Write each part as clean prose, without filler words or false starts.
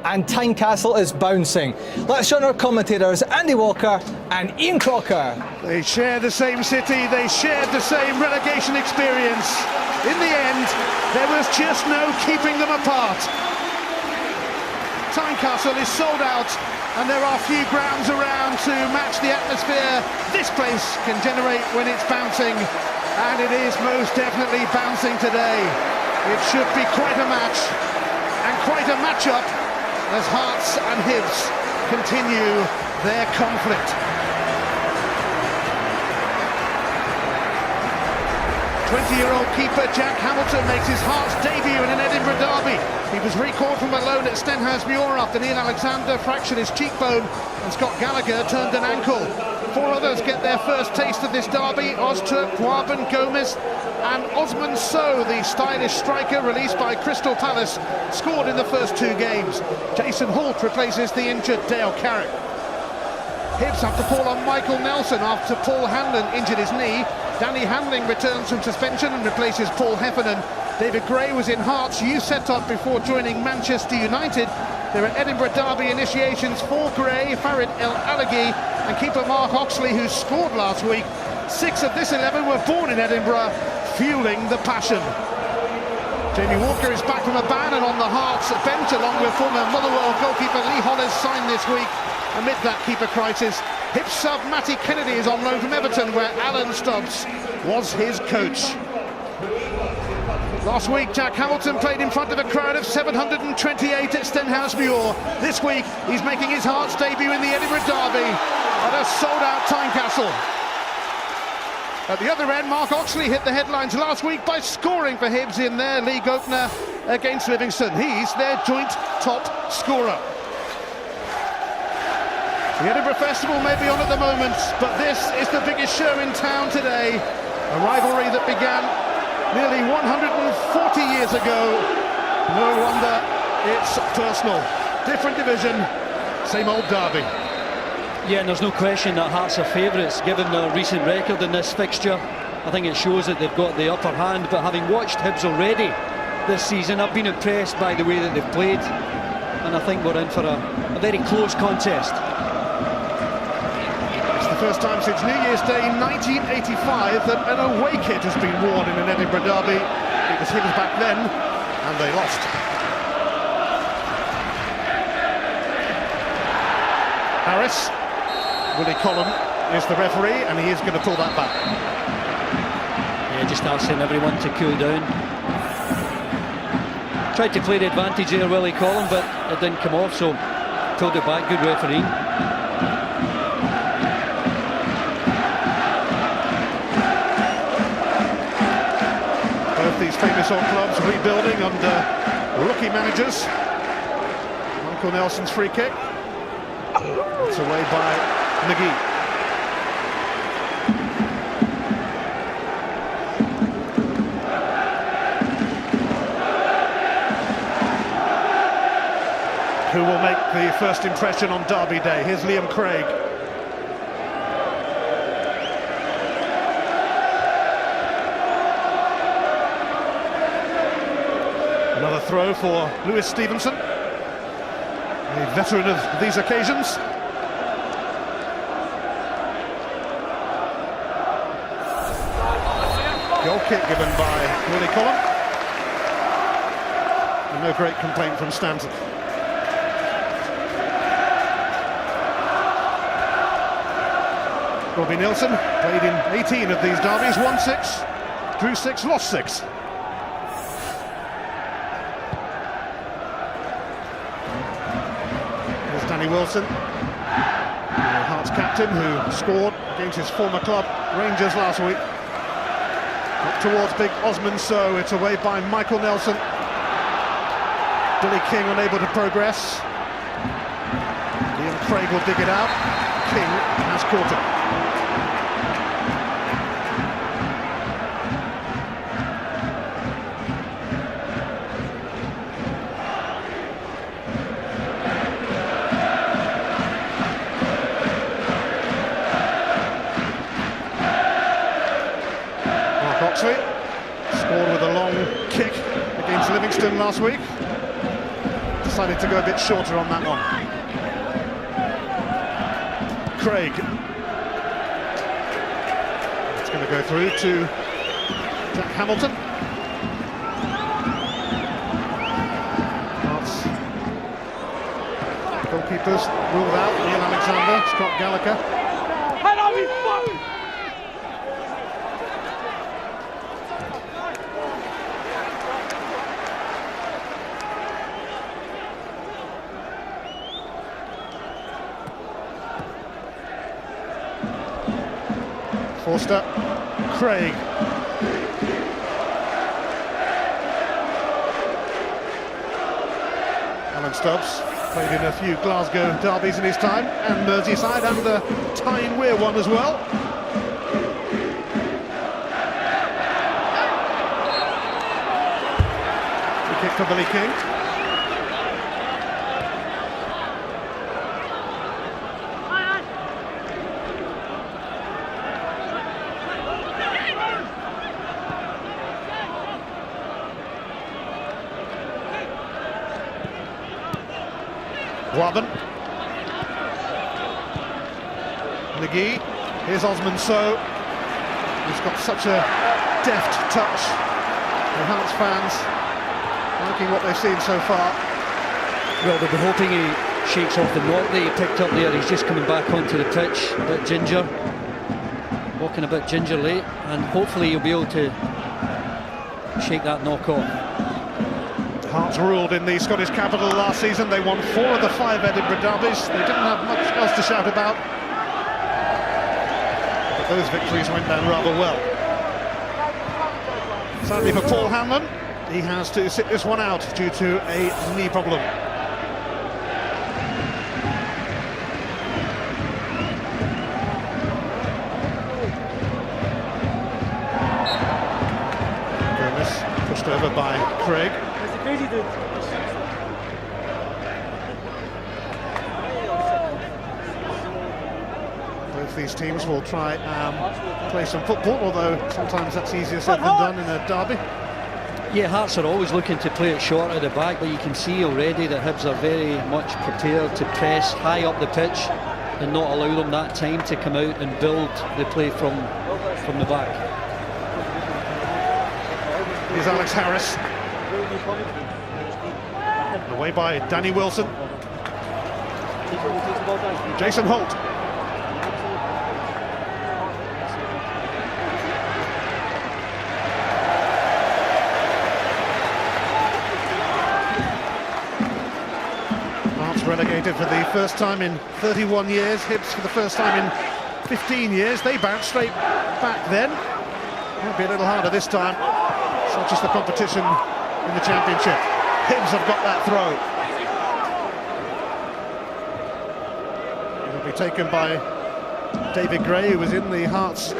and Tynecastle is bouncing. Let's join our commentators Andy Walker and Ian Crocker. They share the same city, they shared the same relegation experience. In the end, there was just no keeping them apart. Tynecastle is sold out, and there are few grounds around to match the atmosphere this place can generate when it's bouncing, and it is most definitely bouncing today. It should be quite a match, and quite a match-up, as Hearts and Hibs continue their conflict. 20-year-old keeper Jack Hamilton makes his Hearts debut in an Edinburgh derby. He was recalled from a loan at Stenhousemuir after Neil Alexander fractured his cheekbone and Scott Gallagher turned an ankle. Four others get their first taste of this derby: Ozturk, Guaban, Gomez and Osman Sow, the stylish striker released by Crystal Palace, scored in the first two games. Jason Holt replaces the injured Dale Carrick. Hibs have to call on Michael Nelson after Paul Hanlon injured his knee. Danny Handling returns from suspension and replaces Paul Heffernan. David Gray was in Hearts' youth set-up before joining Manchester United. There are Edinburgh derby initiations for Gray, Farid El Alaghi and keeper Mark Oxley, who scored last week. 6 of this 11 were born in Edinburgh, fueling the passion. Jamie Walker is back from a ban and on the Hearts bench, along with former Motherwell goalkeeper Lee Hollis, signed this week. Amid that keeper crisis, Hibs sub Matty Kennedy is on loan from Everton, where Alan Stubbs was his coach. Last week, Jack Hamilton played in front of a crowd of 728 at Stenhousemuir. This week, he's making his Hearts debut in the Edinburgh derby at a sold-out Tynecastle. At the other end, Mark Oxley hit the headlines last week by scoring for Hibs in their league opener against Livingston. He's their joint top scorer. The Edinburgh Festival may be on at the moment, but this is the biggest show in town today. A rivalry that began nearly 140 years ago. No wonder it's personal. Different division, same old derby. Yeah, and there's no question that Hearts are favourites given their recent record in this fixture. I think it shows that they've got the upper hand, but having watched Hibs already this season, I've been impressed by the way that they've played, and I think we're in for a very close contest. It's the first time since New Year's Day 1985 that an away kit has been worn in an Edinburgh derby. It was Hibs back then, and they lost. Harris. Willie Collum is the referee, and he is going to pull that back. Yeah, just asking everyone to cool down. Tried to play the advantage there, Willie Collum, but it didn't come off, so pulled it back. Good refereeing. Both these famous old clubs rebuilding under rookie managers. Michael Nelson's free kick. It's away by McGee. Who will make the first impression on Derby Day? Here's Liam Craig. Another throw for Lewis Stevenson, a veteran of these occasions. Goal kick given by Willie Collum. And no great complaint from Stanton. Robbie Nilsson played in 18 of these derbies, won 6, drew 6, lost 6. Here's Danny Wilson, the Hearts captain, who scored against his former club, Rangers, last week. Up towards big Osman Sow, it's away by Michael Nelson. Billy King unable to progress. Liam Craig will dig it out. King has caught it. Oxley scored with a long kick against Livingston last week. decided to go a bit shorter on that one. Craig. It's going to go through to Jack Hamilton. Hearts goalkeepers ruled out. Neil Alexander, Scott Gallagher. Forster, Craig. Alan Stubbs played in a few Glasgow derbies in his time, and Merseyside, and the Tyne Weir one as well. Free kick for Billy King. Robin. McGee. Here's Osman Sow. He's got such a deft touch. The Hearts fans liking what they've seen so far. Well, they'll be hoping he shakes off the knock that he picked up there. He's just coming back onto the pitch, a bit ginger, walking a bit gingerly, and hopefully he'll be able to shake that knock off. Hearts ruled in the Scottish capital last season. They won 4 of the 5 Edinburgh derbies. They didn't have much else to shout about, but those victories went down rather well. Sadly for Paul Hanlon, he has to sit this one out due to a knee problem. Gomez pushed over by Craig. Both these teams will try and play some football, although sometimes that's easier said than done in a derby. Yeah, Hearts are always looking to play it short at the back, but you can see already that Hibs are very much prepared to press high up the pitch and not allow them that time to come out and build the play from the back. Here's Alex Harris. Away by Danny Wilson. Jason Holt. Hearts relegated for the first time in 31 years. Hibs for the first time in 15 years. They bounced straight back then. It'll be a little harder this time. Such is the competition in the Championship. Hibs have got that throw. It'll be taken by David Gray, who was in the Hearts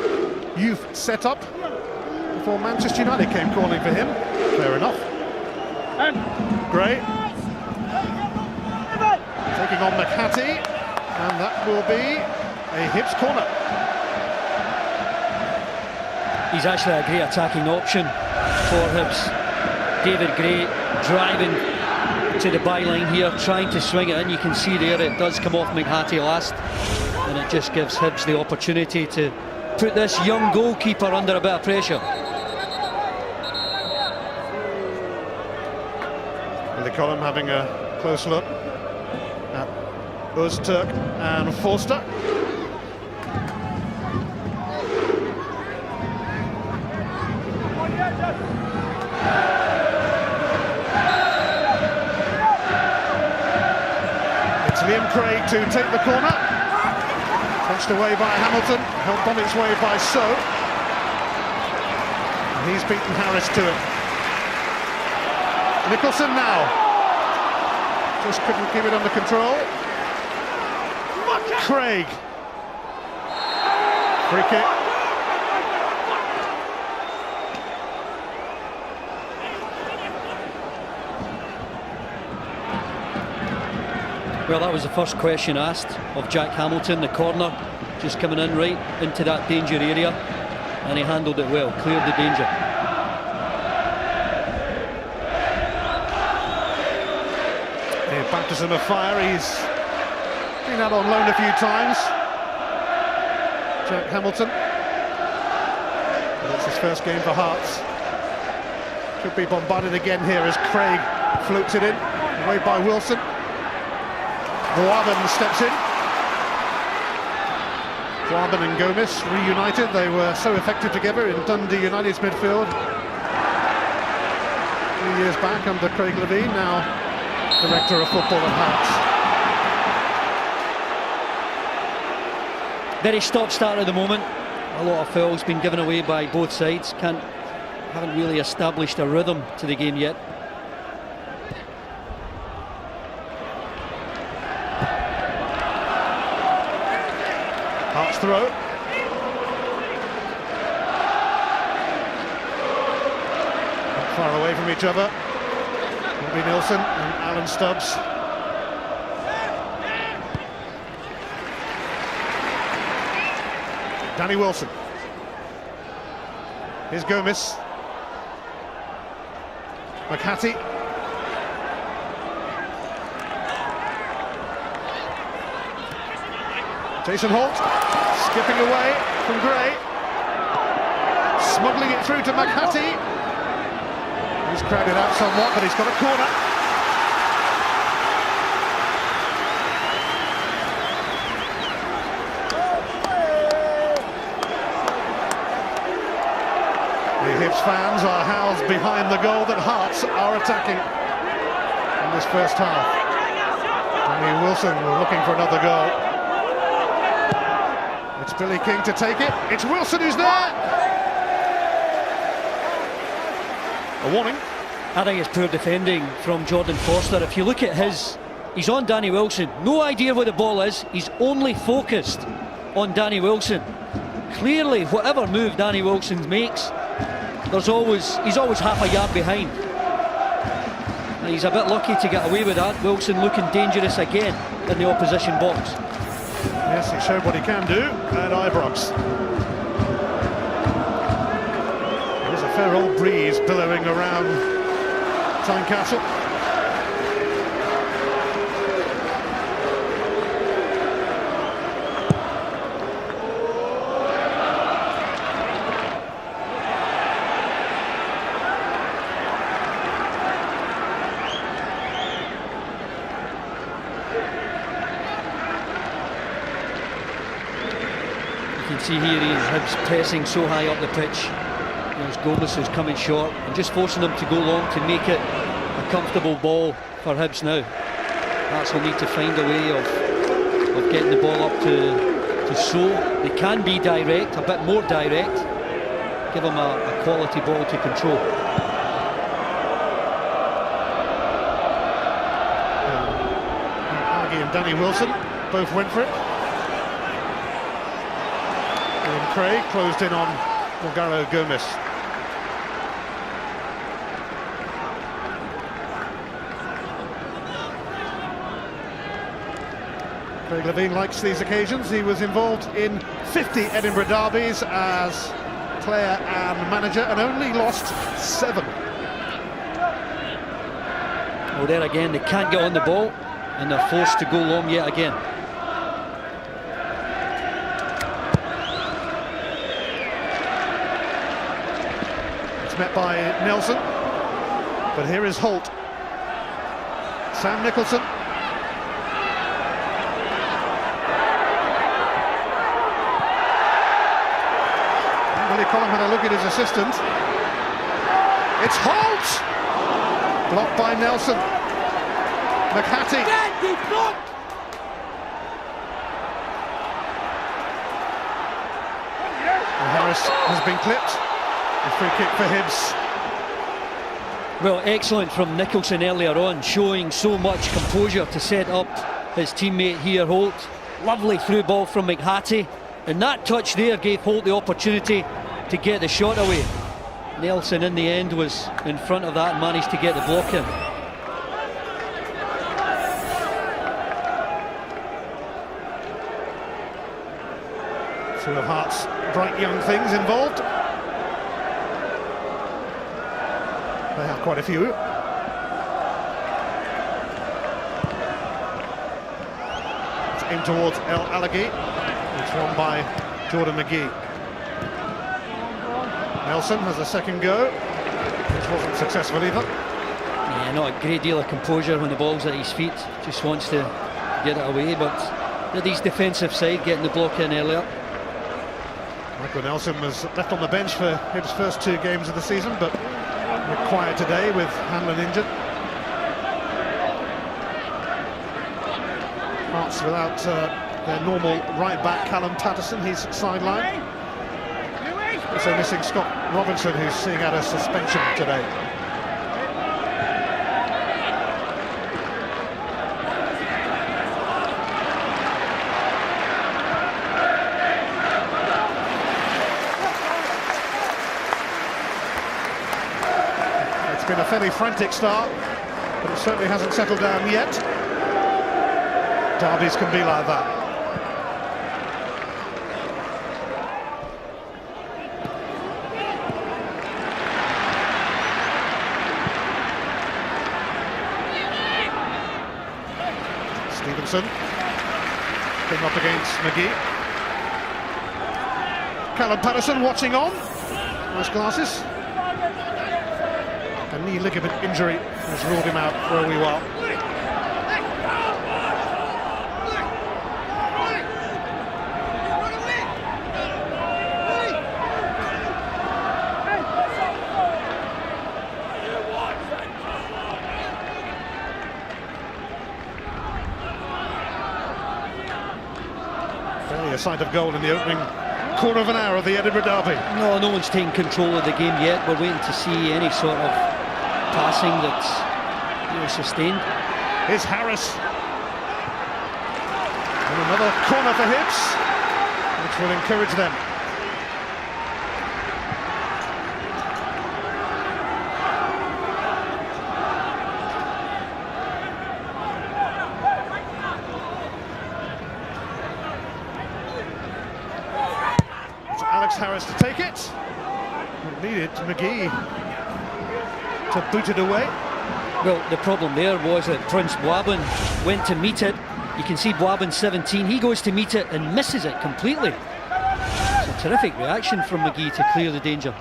youth setup before Manchester United came calling for him. Fair enough. Gray taking on McHattie, and that will be a Hibs corner. He's actually a great attacking option for Hibs. David Gray driving to the byline here, trying to swing it in. You can see there it does come off McHattie last, and it just gives Hibs the opportunity to put this young goalkeeper under a bit of pressure. Billy Collum having a close look at Öztürk and Forster. Liam Craig to take the corner. Punched away by Hamilton, helped on its way by So. And he's beaten Harris to it. Nicholson now. Just couldn't keep it under control. Craig. Free kick. Well, that was the first question asked of Jack Hamilton, the corner, just coming in right into that danger area, and he handled it well, cleared the danger. baptism of fire. He's been out on loan a few times. Jack Hamilton. That's his first game for Hearts. Could be bombarded again here as Craig floats it in, away by Wilson. Boabin steps in. Boabin and Gomis reunited. They were so effective together in Dundee United's midfield. 2 years back under Craig Levine, now Director of Football at Hearts. Very stop-start at the moment. A lot of fouls been given away by both sides. Haven't really established a rhythm to the game yet. Hearts throw. Not far away from each other. Bobby Nilsson and Alan Stubbs. Danny Wilson. Here's Gomis. McHattie. Jason Holt skipping away from Gray. Smuggling it through to McHattie. He's crowded out somewhat, but he's got a corner. The Hibs fans are housed behind the goal that Hearts are attacking in this first half. Danny Wilson looking for another goal. It's Billy King to take it. It's Wilson who's there. A warning. I think it's poor defending from Jordan Foster. If you look at he's on Danny Wilson. No idea where the ball is. He's only focused on Danny Wilson. Clearly, whatever move Danny Wilson makes, he's always half a yard behind. And he's a bit lucky to get away with that. Wilson looking dangerous again in the opposition box. Yes, he showed what he can do at Ibrox. There's a fair old breeze billowing around Tynecastle. You can see here Hibs pressing so high up the pitch. As Gomis is coming short and just forcing them to go long to make it a comfortable ball for Hibs now. Hearts will need to find a way of getting the ball up to Sow. They can be direct, a bit more direct. Give them a quality ball to control. Aggie and Danny Wilson both went for it. And Craig closed in on Bulgaro Gomis. Craig Levine likes these occasions. He was involved in 50 Edinburgh derbies as player and manager and only lost 7. Oh, there again, they can't get on the ball and they're forced to go long yet again. Met by Nelson, but here is Holt. Sam Nicholson. Willie Collum had a look at his assistant. It's Holt! Blocked by Nelson. McHattie. And Harris has been clipped. A free kick for Hibs. Well, excellent from Nicholson earlier on, showing so much composure to set up his teammate here, Holt. Lovely through ball from McHattie, and that touch there gave Holt the opportunity to get the shot away. Nelson in the end was in front of that and managed to get the block in. Two of Hearts' bright young things involved. They have quite a few. aimed towards El Alaghi. It's won by Jordan McGee. Nelson has a second go, which wasn't successful either. Yeah, not a great deal of composure when the ball's at his feet. Just wants to get it away, but these defensive side getting the block in earlier. Michael Nelson was left on the bench for Hibs' first 2 games of the season, but quiet today with Hanlon injured. Hearts without their normal right back, Callum Patterson, he's sidelined. Also missing Scott Robinson, who's seeing out a suspension today. It's been a fairly frantic start, but it certainly hasn't settled down yet. Derbies can be like that. Stevenson came up against McGee. Callum Patterson watching on. Nice glasses. A knee ligament injury has ruled him out for a wee while. Barely a sight of goal in the opening quarter of an hour of the Edinburgh Derby. No one's taken control of the game yet. We're waiting to see any sort of passing that's sustained. Here's Harris. And another corner for Hibs, which will encourage them. Harris to take it. It needed McGee to boot it away. Well, the problem there was that Prince Boabin went to meet it. You can see Boabin 17. He goes to meet it and misses it completely. It's a terrific reaction from McGee to clear the danger.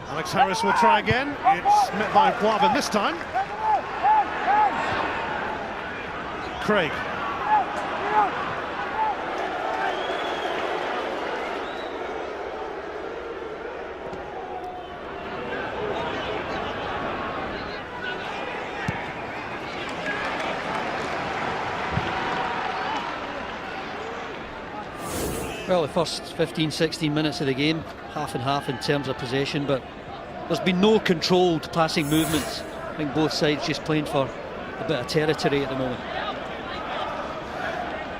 Alex Harris will try again. It's met by Boabin this time. Craig. Well, the first 15-16 minutes of the game, half and half in terms of possession, but there's been no controlled passing movements. I think both sides just playing for a bit of territory at the moment.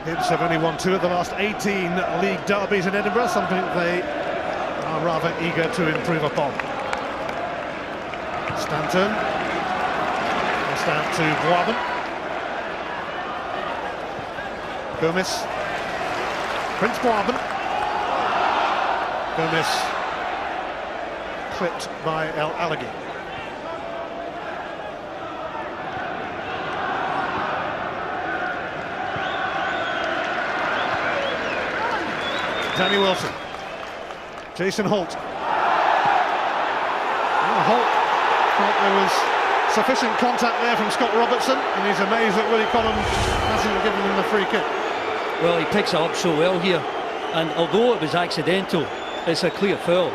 Hibs have only won 2 of the last 18 league derbies in Edinburgh, something they are rather eager to improve upon. Stanton. Passed out to Boabin. Gomez. Prince Boabin. Gomez clipped by El Alaghi. Danny Wilson. Jason Holt. Holt thought there was sufficient contact there from Scott Robertson, and he's amazed that Willie Collum hasn't given him the free kick. Well, he picks it up so well here, and although it was accidental, it's a clear foul.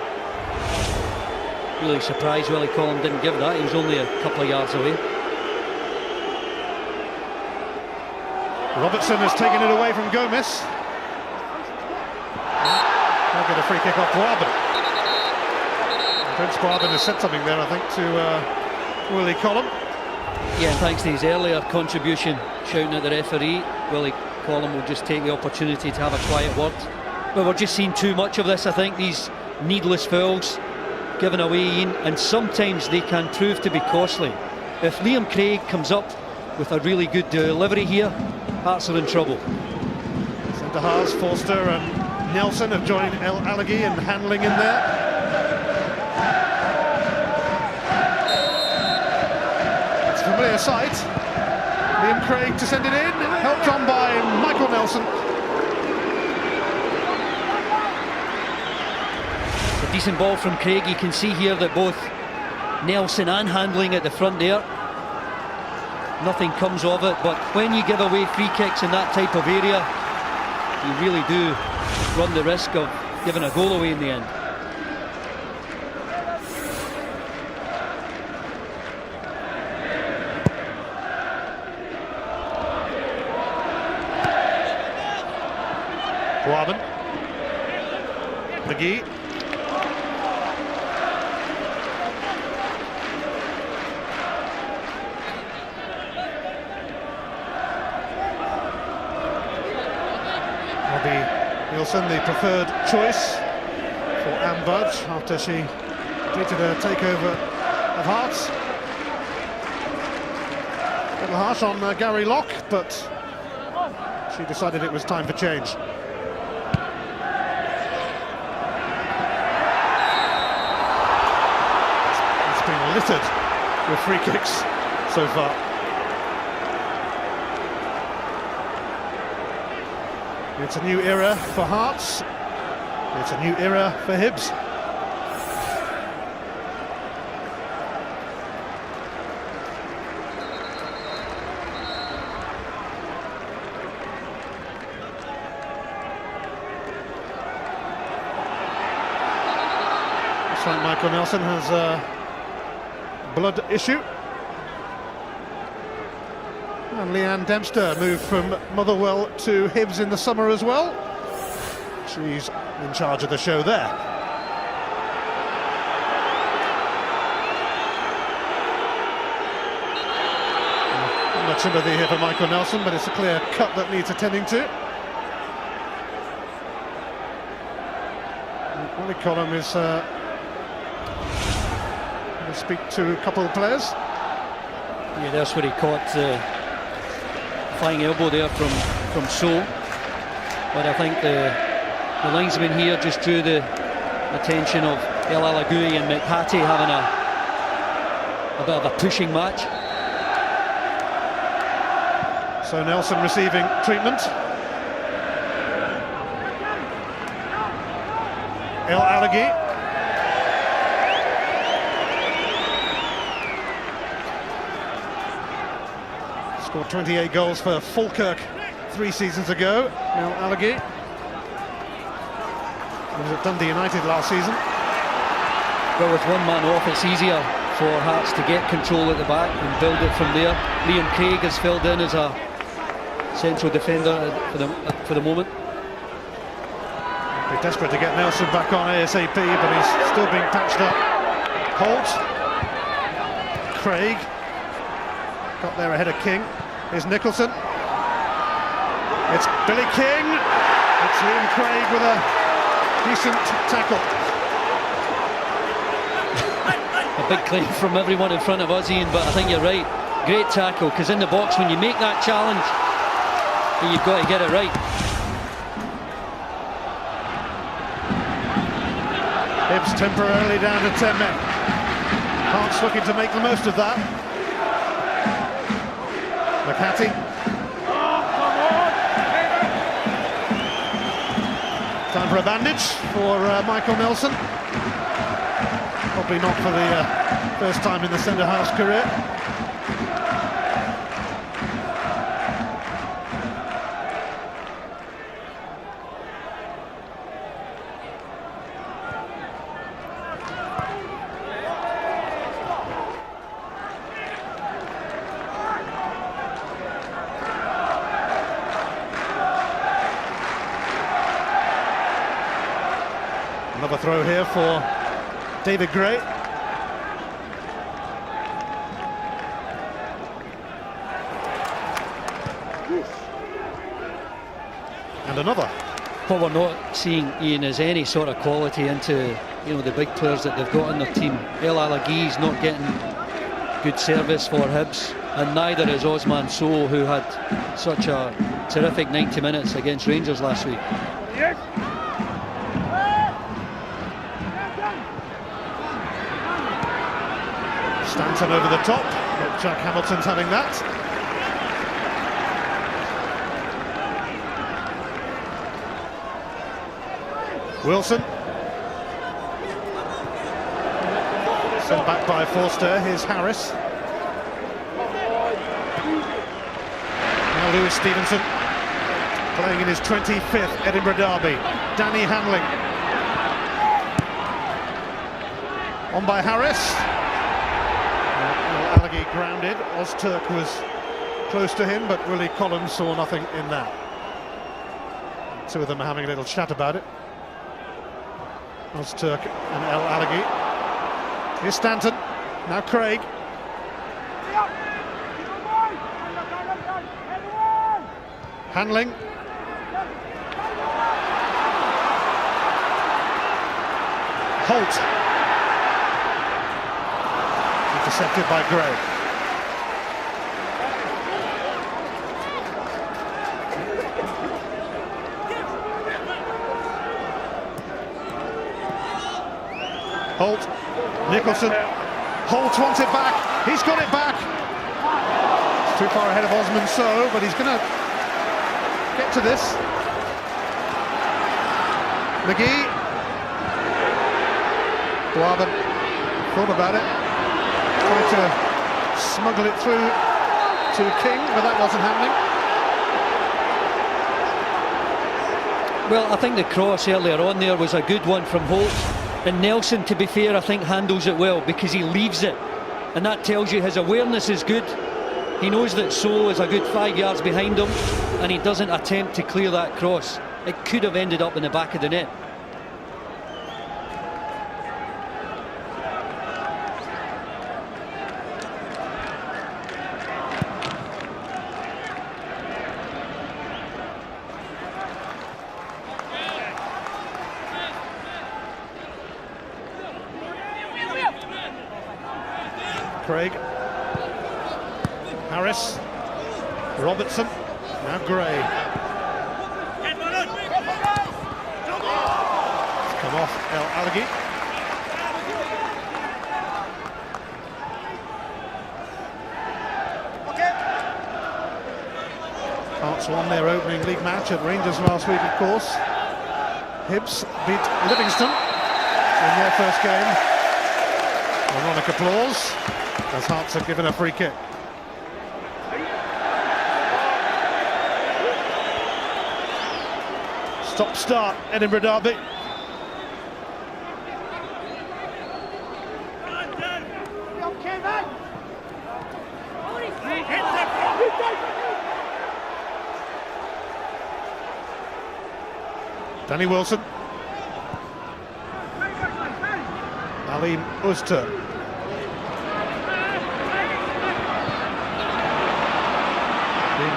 Really surprised Willie Collum didn't give that. He was only a couple of yards away. Robertson has taken it away from Gomez. I'll get a free kick off Boabin. Prince Boabin has said something there, I think, to Willie Collum. Yeah, thanks to his earlier contribution, shouting at the referee, Willie Collum will just take the opportunity to have a quiet word. But we're just seeing too much of this, I think, these needless fouls given away, and sometimes they can prove to be costly. If Liam Craig comes up with a really good delivery here, Hearts are in trouble. Centre halves, Forster and Nelson have joined El Alaghi and handling in there. clear sight. Liam Craig to send it in, helped on by Michael Nelson. A decent ball from Craig. You can see here that both Nelson and Handling at the front there. Nothing comes of it, but when you give away free kicks in that type of area, you really do run the risk of giving a goal away in the end. Guaban. McGee. Nielsen, the preferred choice for Anne Budge after she completed a takeover of Hearts. A little harsh on Gary Locke, but she decided it was time for change. It's been littered with free kicks so far. It's a new era for Hearts. It's a new era for Hibs. Looks like Michael Nelson has a blood issue. And Leanne Dempster moved from Motherwell to Hibs in the summer as well. She's in charge of the show there. Not much sympathy here for Michael Nelson, but it's a clear cut that needs attending to. Willie Collum is going to speak to a couple of players. Yeah, that's where he caught flying elbow there from So, but I think the linesman here just drew the attention of El Alagui and McHattie having a bit of a pushing match. So Nelson receiving treatment. El Alagui. Scored 28 goals for Falkirk 3 seasons ago. El Alagui. He was at Dundee United last season. But with one man off, it's easier for Hearts to get control at the back and build it from there. Liam Craig has filled in as a central defender for the moment. They're desperate to get Nelson back on ASAP, but he's still being patched up. Holt. Craig. Got there ahead of King. Here's Nicholson. It's Billy King. It's Liam Craig with a decent tackle. A big claim from everyone in front of us, Ian, but I think you're right. Great tackle, because in the box, when you make that challenge, you've got to get it right. Hibs temporarily down to 10 men. Hearts looking to make the most of that. McHattie. Time for a bandage for Michael Nelson. Probably not for the first time in the centre-half's career. Another throw here for David Gray. And another. What we're not seeing, Ian, is any sort of quality into, you know, the big players that they've got on their team. El Alagi's not getting good service for Hibs, and neither is Osman Sow, who had such a terrific 90 minutes against Rangers last week. Yes. Stanton over the top. But Jack Hamilton's having that. Wilson. Sent back by Forster. Here's Harris. Now Lewis Stevenson, playing in his 25th Edinburgh derby. Danny Hanling. On by Harris. Alleghi grounded. Ozturk was close to him, but Willie Collins saw nothing in that. Two of them are having a little chat about it. Ozturk and El Alleghi. Here's Stanton. Now Craig. Handling. Holt. Intercepted by Gray. Holt. Nicholson. Holt wants it back. He's got it back. It's too far ahead of Osman Sow, but he's going to get to this. McGee. Guaban thought about it. Tried to smuggle it through to King, but that wasn't happening. Well, I think the cross earlier on there was a good one from Holt. And Nelson, to be fair, I think handles it well because he leaves it. And that tells you his awareness is good. He knows that Sow is a good 5 yards behind him, and he doesn't attempt to clear that cross. It could have ended up in the back of the net. Craig. Harris. Robertson. Now Gray. Come off El Alleghi. Hearts won their opening league match at Rangers last week, of course. Hibs beat Livingston in their first game. Ironic applause as Hearts are given a free kick. Stop-start Edinburgh derby. Danny Wilson. Aleem Ozturk.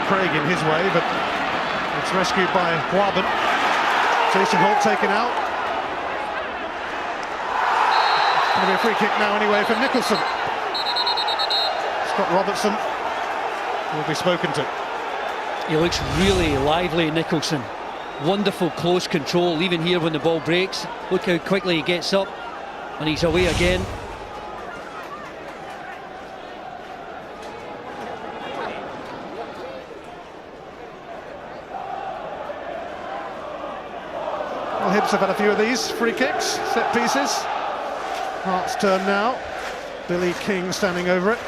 Craig in his way, but it's rescued by Guaban. Jason Holt taken out. It's going to be a free kick now anyway for Nicholson. Scott Robertson will be spoken to. He looks really lively, Nicholson. Wonderful close control, even here when the ball breaks. Look how quickly he gets up, and he's away again. Well, Hibs have had a few of these free kicks, set pieces. Hearts' turn now. Billy King standing over it.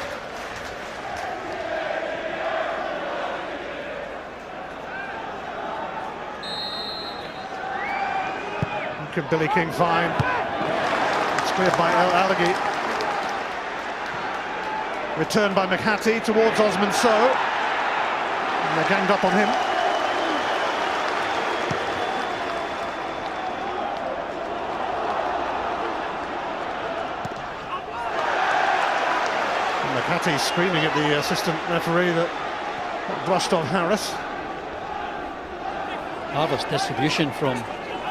What can Billy King find? It's cleared by El Alleghi. Returned by McHattie towards Osman Sow. And they're ganged up on him. McHattie screaming at the assistant referee that brushed on Harris. Marvellous distribution from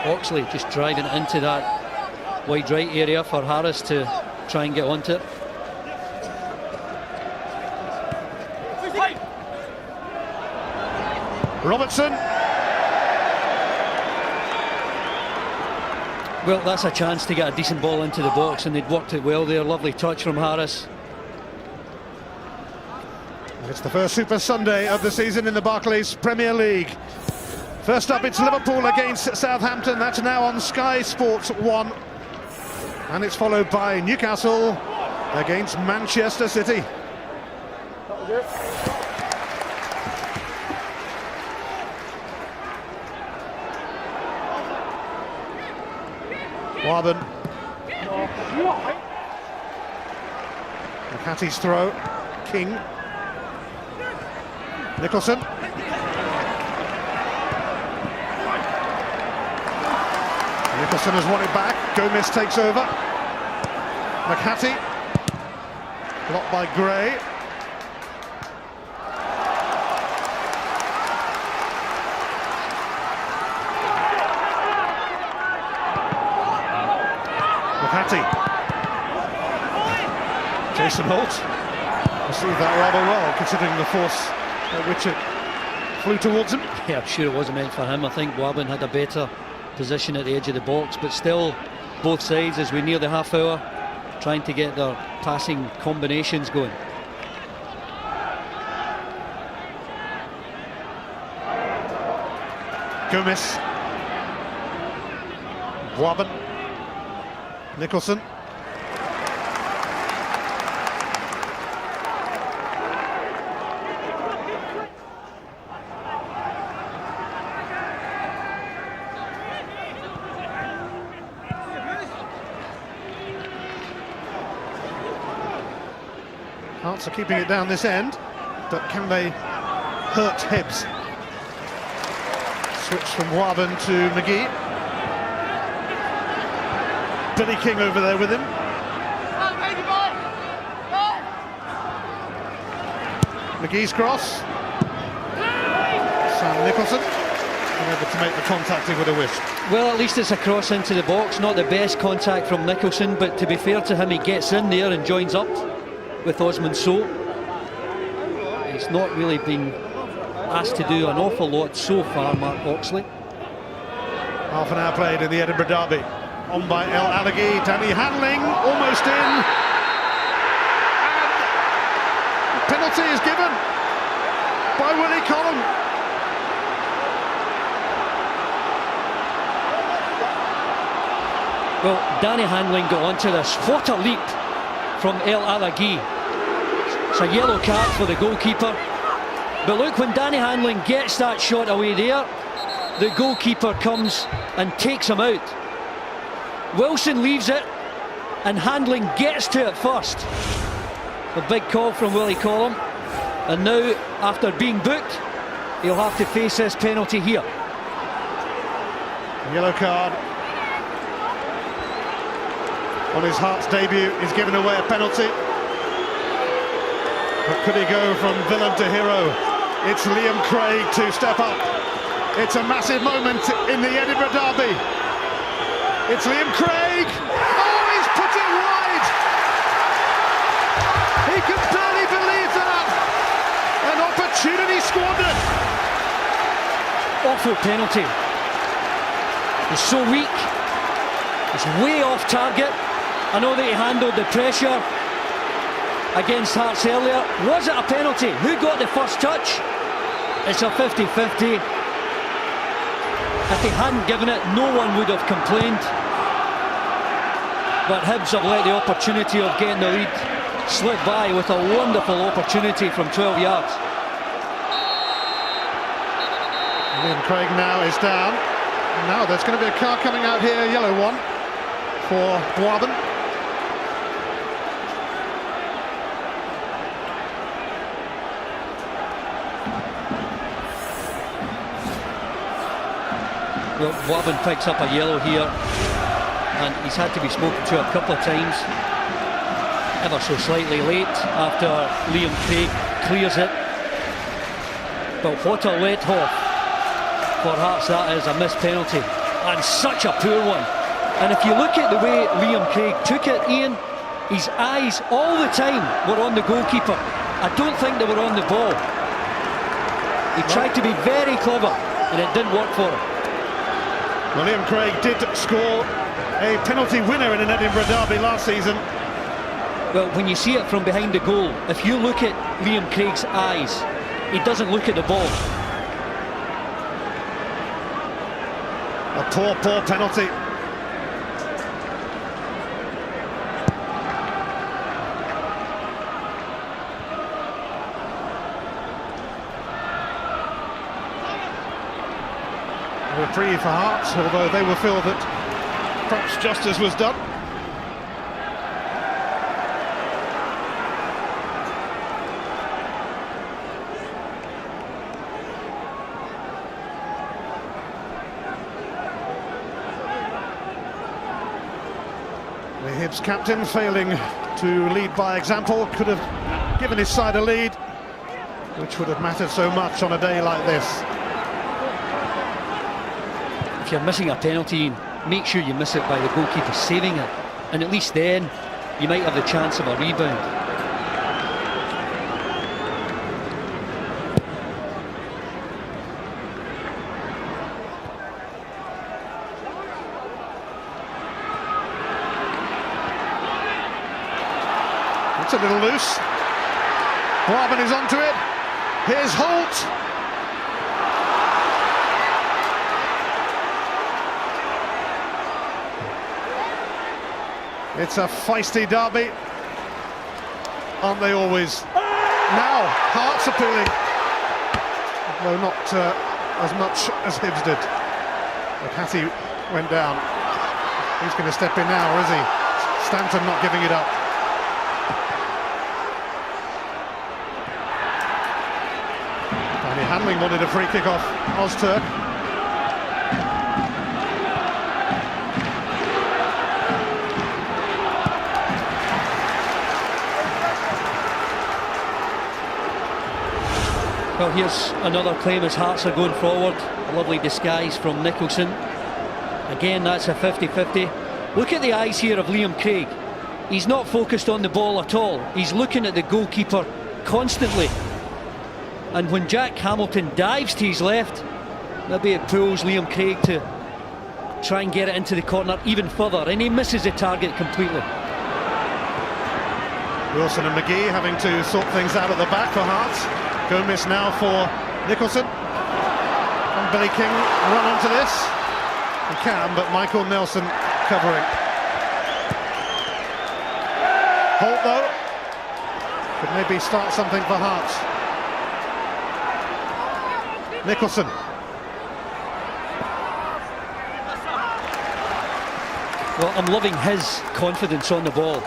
Oxley, just driving into that wide right area for Harris to try and get onto it. Robertson. Well, that's a chance to get a decent ball into the box, and they'd worked it well there. Lovely touch from Harris. It's the first Super Sunday of the season in the Barclays Premier League. First up, it's Liverpool against Southampton. That's now on Sky Sports 1. And it's followed by Newcastle against Manchester City. Warburton. McCarthy's throw. King. Nicholson. Nicholson has won it back. Gomez takes over. McCarthy. Blocked by Gray. McCarthy. Jason Holt received that rather well, considering the force at which it flew towards him. Yeah, I'm sure it wasn't meant for him. I think Warburton had a better position at the edge of the box, but still, both sides, as we near the half hour, trying to get their passing combinations going. Gomez. Warburton. Nicholson. Hearts are keeping it down this end, but can they hurt Hibs? Switch from Warburton to McGee. Billy King over there with him. McGee's cross. Sam Nicholson unable to make the contact he would have wished. Well, at least it's a cross into the box. Not the best contact from Nicholson, but to be fair to him, he gets in there and joins up with Osman Sow. He's not really been asked to do an awful lot so far, Mark Oxley. Half an hour played in the Edinburgh Derby. On by El Alaghi, Danny Handling, almost in. And penalty is given by Willie Collum. Well, Danny Handling got onto this. What a leap from El Alaghi. It's a yellow card for the goalkeeper. But look, when Danny Handling gets that shot away there, the goalkeeper comes and takes him out. Wilson leaves it, and Handling gets to it first. A big call from Willie Collum, and now, after being booked, he'll have to face this penalty here. Yellow card on his Hearts debut. He's given away a penalty. But could he go from villain to hero? It's Liam Craig to step up. It's a massive moment in the Edinburgh Derby. It's Liam Craig. Oh, he's put it wide. He can barely believe that. An opportunity squandered. Awful penalty. He's so weak. It's way off target. I know that he handled the pressure against Hearts earlier. Was it a penalty? Who got the first touch? It's a 50-50. If he hadn't given it, no one would have complained. But Hibs have let the opportunity of getting the lead slip by with a wonderful opportunity from 12 yards. Liam Craig now is down. Now there's going to be a car coming out here, a yellow one, for Warburton. Well, Warburton picks up a yellow here, and he's had to be spoken to a couple of times, ever so slightly late after Liam Craig clears it. But what a let-off for Hearts that is, a missed penalty, and such a poor one. And if you look at the way Liam Craig took it, Ian, his eyes all the time were on the goalkeeper. I don't think they were on the ball. He tried to be very clever, and it didn't work for him. Liam Craig did score a penalty winner in an Edinburgh Derby last season. Well, when you see it from behind the goal, if you look at Liam Craig's eyes, he doesn't look at the ball. A poor penalty. A reprieve for Hearts, although they will feel that perhaps justice was done. The Hibs captain failing to lead by example, could have given his side a lead, which would have mattered so much on a day like this. If you're missing a penalty, make sure you miss it by the goalkeeper saving it, and at least then you might have the chance of a rebound. It's a little loose. Warben is onto it. Here's Holt. It's a feisty derby, aren't they always? Now, Hearts appealing, though not as much as Hibs did. But Hattie went down. He's going to step in now, or is he? Stanton not giving it up. Danny Hanling wanted a free kick off Ozturk. Well, here's another claim as Hearts are going forward. A lovely disguise from Nicholson. Again, that's a 50-50. Look at the eyes here of Liam Craig. He's not focused on the ball at all. He's looking at the goalkeeper constantly. And when Jack Hamilton dives to his left, maybe it pulls Liam Craig to try and get it into the corner even further, and he misses the target completely. Wilson and McGee having to sort things out at the back for Hearts. Gomez now for Nicholson. Can Billy King run onto this? He can, but Michael Nelson covering. Holt, though, could maybe start something for Hearts. Nicholson. Well, I'm loving his confidence on the ball.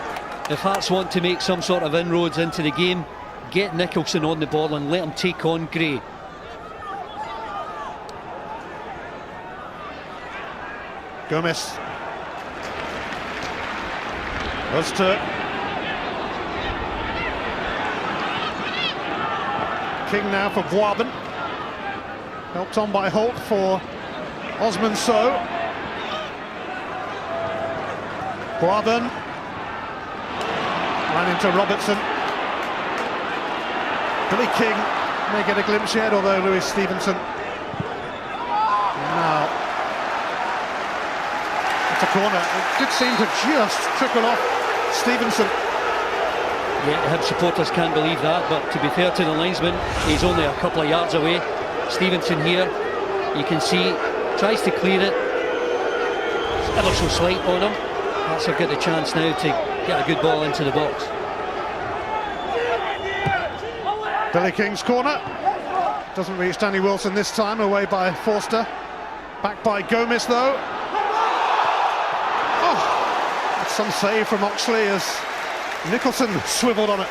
If Hearts want to make some sort of inroads into the game, get Nicholson on the ball and let him take on Gray. Gomez. Ozturk. King now for Boisben. Helped on by Holt for Osman Sow. Boisben. Ran into Robertson. Billy King may get a glimpse yet, although Lewis Stevenson now. It's a corner. It did seem to just trickle off Stevenson. Yeah, the Hibs supporters can't believe that, but to be fair to the linesman, he's only a couple of yards away. Stevenson here, you can see, tries to clear it. It's ever so slight on him. Hearts have got the chance now to get a good ball into the box. Billy King's corner. Doesn't reach Danny Wilson this time, away by Forster. Back by Gomez, though. Oh, that's some save from Oxley as Nicholson swivelled on it.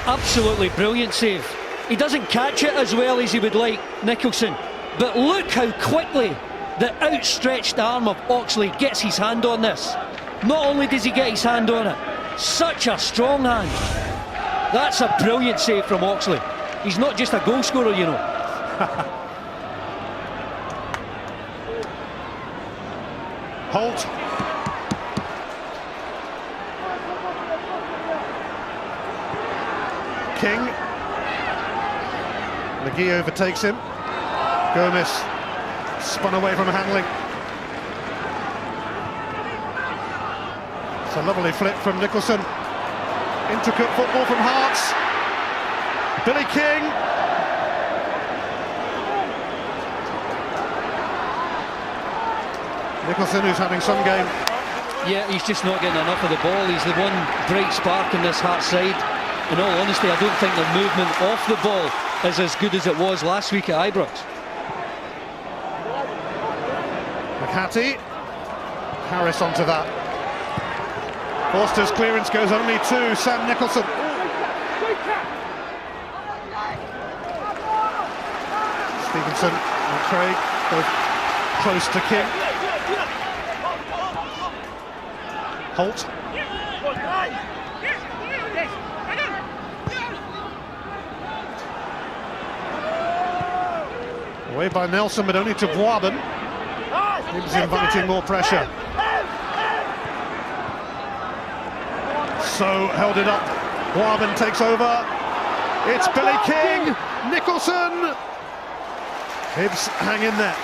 Absolutely brilliant save. He doesn't catch it as well as he would like, Nicholson, but look how quickly the outstretched arm of Oxley gets his hand on this. Not only does he get his hand on it, such a strong hand. That's a brilliant save from Oxley. He's not just a goal scorer, you know. Holt. King. McGee overtakes him. Gomez spun away from Hanling. It's a lovely flip from Nicholson Intricate football from Hearts. Billy King. Nicholson, who's having some game. Yeah, he's just not getting enough of the ball. He's the one bright spark in this Hearts side. In all honesty, I don't think the movement off the ball is as good as it was last week at Ibrox. McHattie. Harris onto that. Forster's clearance goes only to Sam Nicholson. Stevenson and Craig both close to King. Holt. Away by Nelson, but only to Boaben. Hibs inviting more pressure. So held it up. Boaben takes over. It's Billy King. Nicholson. Hibs hang in there.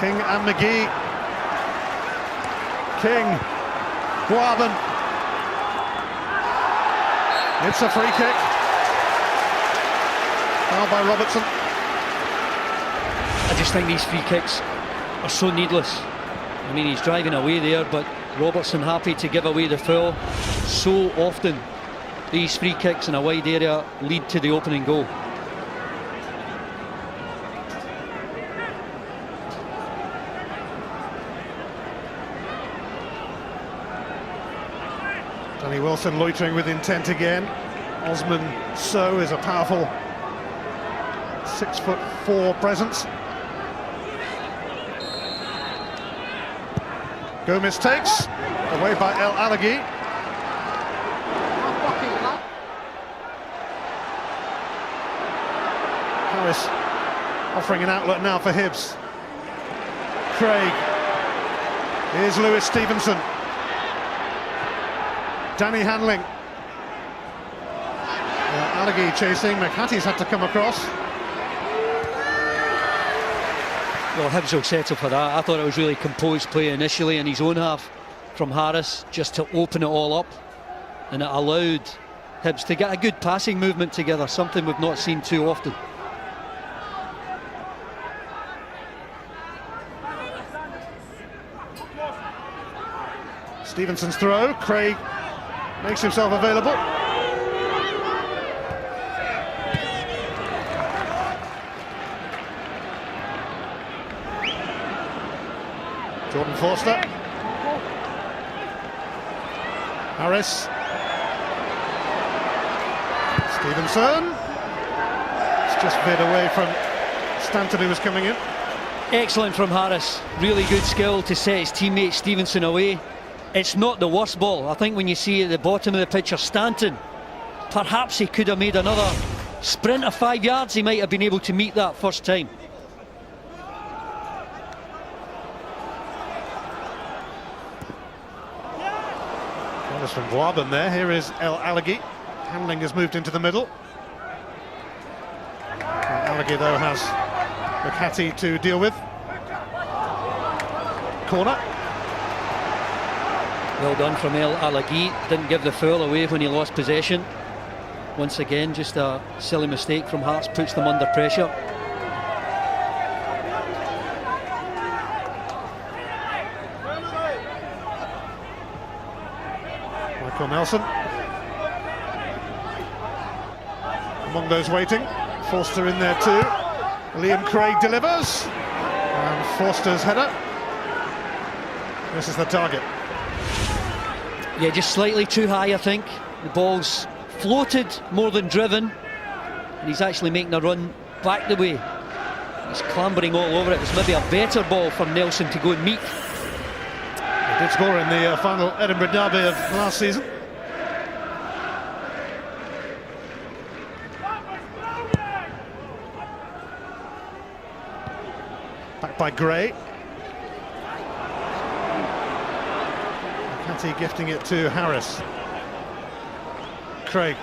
King and McGee. King. Boaben. It's a free kick. Foul by Robertson. I just think these free kicks are so needless. I mean, he's driving away there, but Robertson happy to give away the foul. So often these free kicks in a wide area lead to the opening goal. Danny Wilson loitering with intent again. Osman Sow is a powerful 6'4" presence. Gomez takes, away by El Alaghi. Harris offering an outlet now for Hibs. Craig. Here's Lewis Stevenson. Danny Hanling. Alaghi chasing, McHattie's had to come across. Well, Hibs will settle for that. I thought it was really composed play initially in his own half from Harris, just to open it all up, and it allowed Hibs to get a good passing movement together, something we've not seen too often. Stevenson's throw, Craig makes himself available. Jordan Forster. Harris. Stevenson. It's just veered away from Stanton, who was coming in. Excellent from Harris. Really good skill to set his teammate Stevenson away. It's not the worst ball. I think when you see at the bottom of the picture Stanton, perhaps he could have made another sprint of 5 yards. He might have been able to meet that first time. That's from Boaben there. Here is El Alaghi. Hanling has moved into the middle. Alaghi, though, has McHattie to deal with. Corner. Well done from El Alaghi. Didn't give the foul away when he lost possession. Once again, just a silly mistake from Hearts puts them under pressure. Michael Nelson among those waiting. Forster in there too. Liam Craig delivers, and Forster's header. This is the target. Yeah, just slightly too high, I think. The ball's floated more than driven, and he's actually making a run back the way. He's clambering all over it. It was maybe a better ball for Nelson to go and meet. He did score in the final Edinburgh derby of last season. Back by Gray. McHattie gifting it to Harris. Craig.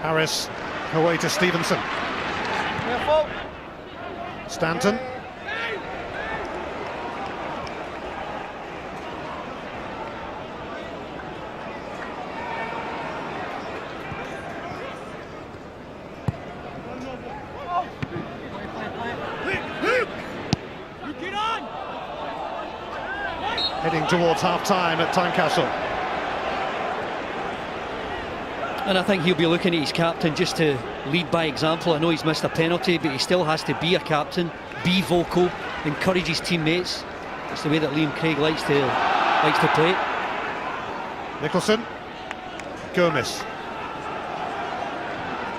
Harris away to Stevenson. Stanton. heading towards half-time at Tynecastle. And I think he'll be looking at his captain just to lead by example. I know he's missed a penalty, but he still has to be a captain, be vocal, encourage his teammates. It's the way that Liam Craig likes to play. Nicholson, Gomez,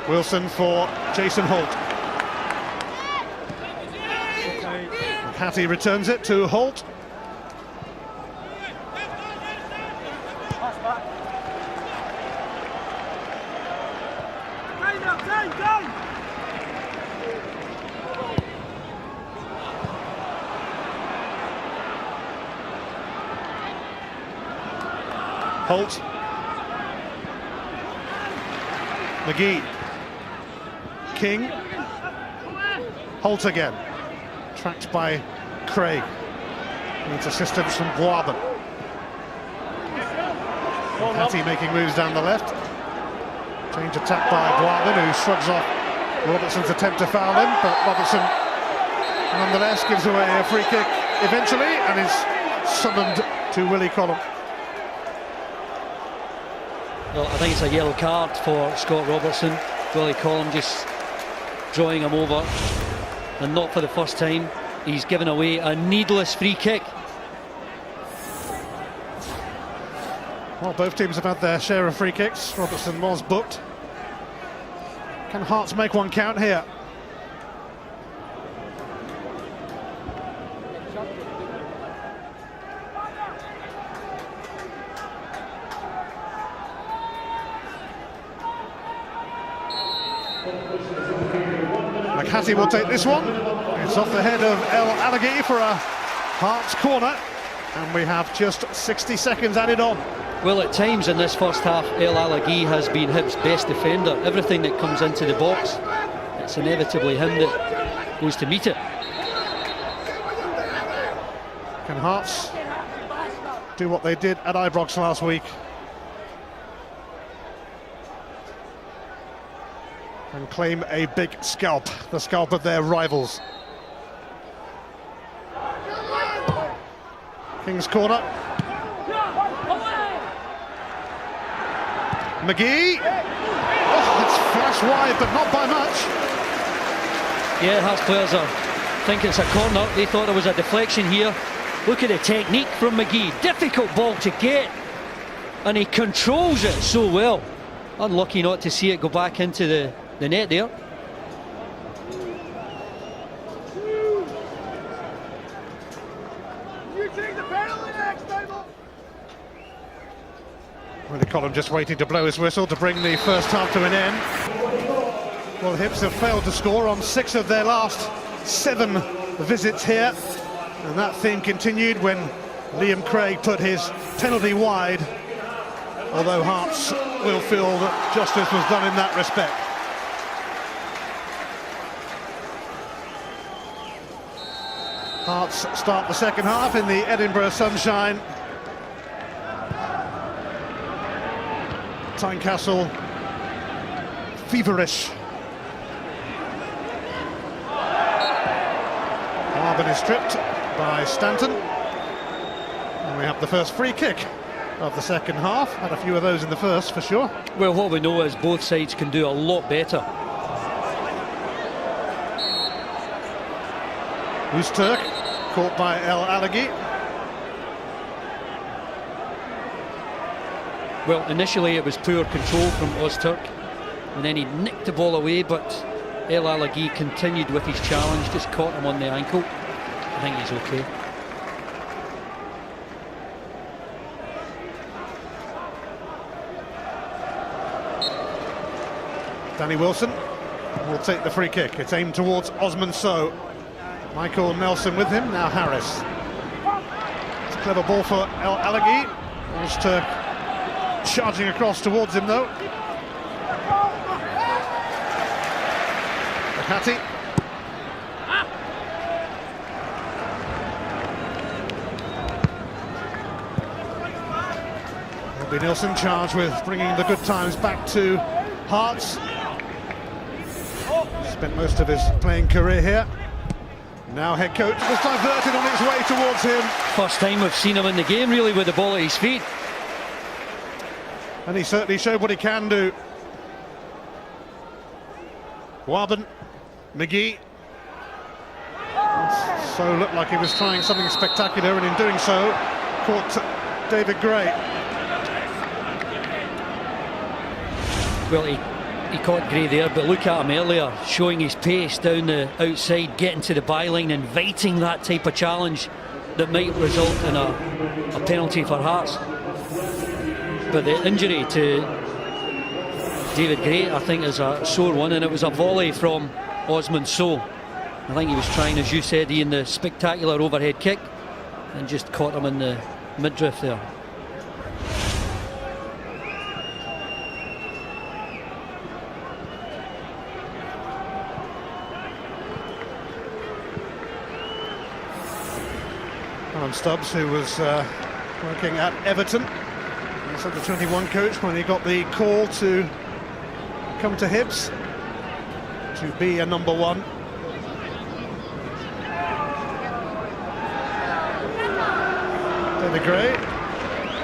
Wilson for Jason Holt. Hattie returns it to Holt. Holt, McGee, King, Holt again, tracked by Craig, needs assistance from Boabin. Hattie making moves down the left, change attack by Boabin, who shrugs off Robertson's attempt to foul him, but Robertson nonetheless gives away a free kick eventually and is summoned to Willie Collum. Well, I think it's a yellow card for Scott Robertson. Willie Collum just drawing him over, and not for the first time. He's given away a needless free kick. Well, both teams have had their share of free kicks. Robertson was booked. Can Hearts make one count here? McHattie will take this one. It's off the head of El Alaghi for a Hearts corner, and we have just 60 seconds added on. Well, at times in this first half, El Alaghi has been Hibs' best defender. Everything that comes into the box, it's inevitably him that goes to meet it. Can Hearts do what they did at Ibrox last week and claim a big scalp, the scalp of their rivals? King's corner. McGee. Oh, it's flash wide, but not by much. Yeah, Hearts players think it's a corner. They thought there was a deflection here. Look at the technique from McGee. Difficult ball to get, and he controls it so well. Unlucky not to see it go back into the net there. Willie Collum just waiting to blow his whistle to bring the first half to an end. Well, Hibs have failed to score on 6 of their last 7 visits here, and that theme continued when Liam Craig put his penalty wide, although Hearts will feel that justice was done in that respect. Hearts start the second half in the Edinburgh sunshine. Tynecastle feverish. Marvin is stripped by Stanton, and we have the first free kick of the second half. Had a few of those in the first for sure. Well, what we know is both sides can do a lot better. Who's Turk, caught by El Alaghi. Well, initially it was poor control from Ozturk, and then he nicked the ball away, but El Alaghi continued with his challenge, just caught him on the ankle. I think he's okay. Danny Wilson will take the free kick. It's aimed towards Osman Sow. Michael Nelson with him, now Harris. It's a clever ball for El Alaghi. Ozturk charging across towards him though. McHattie. Robbie Nilsson charged with bringing the good times back to Hearts. Spent most of his playing career here. Now head coach was diverted on its way towards him. First time we've seen him in the game, really, with the ball at his feet. And he certainly showed what he can do. Warben, McGee. So looked like he was trying something spectacular, and in doing so, caught David Gray. Well, he caught Gray there, but look at him earlier, showing his pace down the outside, getting to the byline, inviting that type of challenge that might result in a penalty for Hearts. But the injury to David Gray, I think, is a sore one, and it was a volley from Osman Sow. I think he was trying, as you said, Ian, the spectacular overhead kick, and just caught him in the midriff there. Alan Stubbs, who was working at Everton, he's the 21 coach when he got the call to come to Hibs to be a number one. David Gray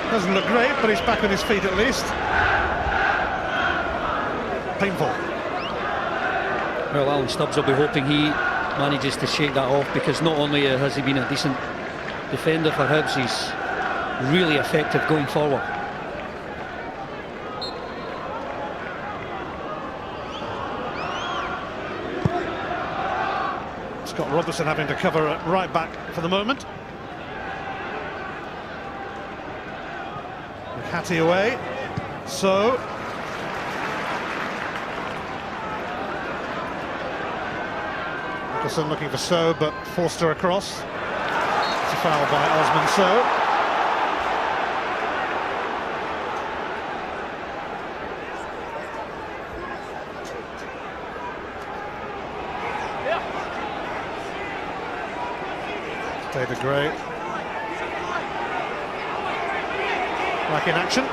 doesn't look great, but he's back on his feet at least. Painful. Well, Alan Stubbs will be hoping he manages to shake that off, because not only has he been a decent defender for Hibs, he's really effective going forward. Scott Robertson having to cover at right back for the moment. Hattie away, so Nicholson looking for So, but Forster across. It's a foul by Osman So. David Gray back in action.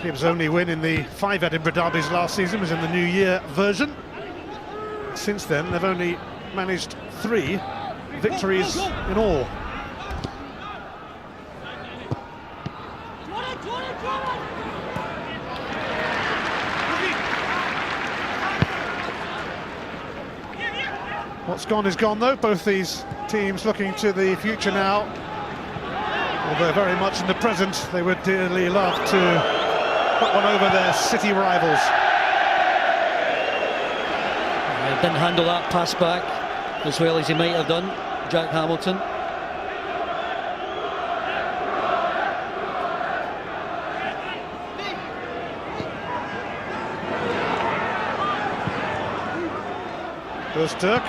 Hibs' only win in the 5 Edinburgh derbies last season was in the New Year version. Since then, they've only managed 3 victories in all. What's gone is gone, though. Both these teams looking to the future now. Although very much in the present, they would dearly love to put one over their city rivals. Didn't handle that pass back as well as he might have done, Jack Hamilton. Goes Dirk,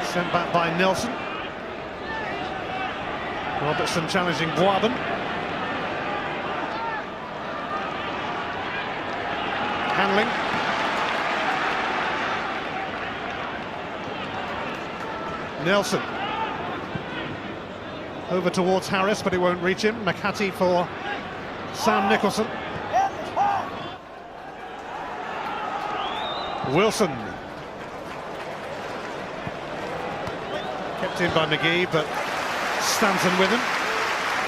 sent back by Nelson. Robertson challenging Boaben. Handling. Nelson. Over towards Harris, but it won't reach him. McHattie for Sam Nicholson. Wilson. Kept in by McGee, but Stanton with him.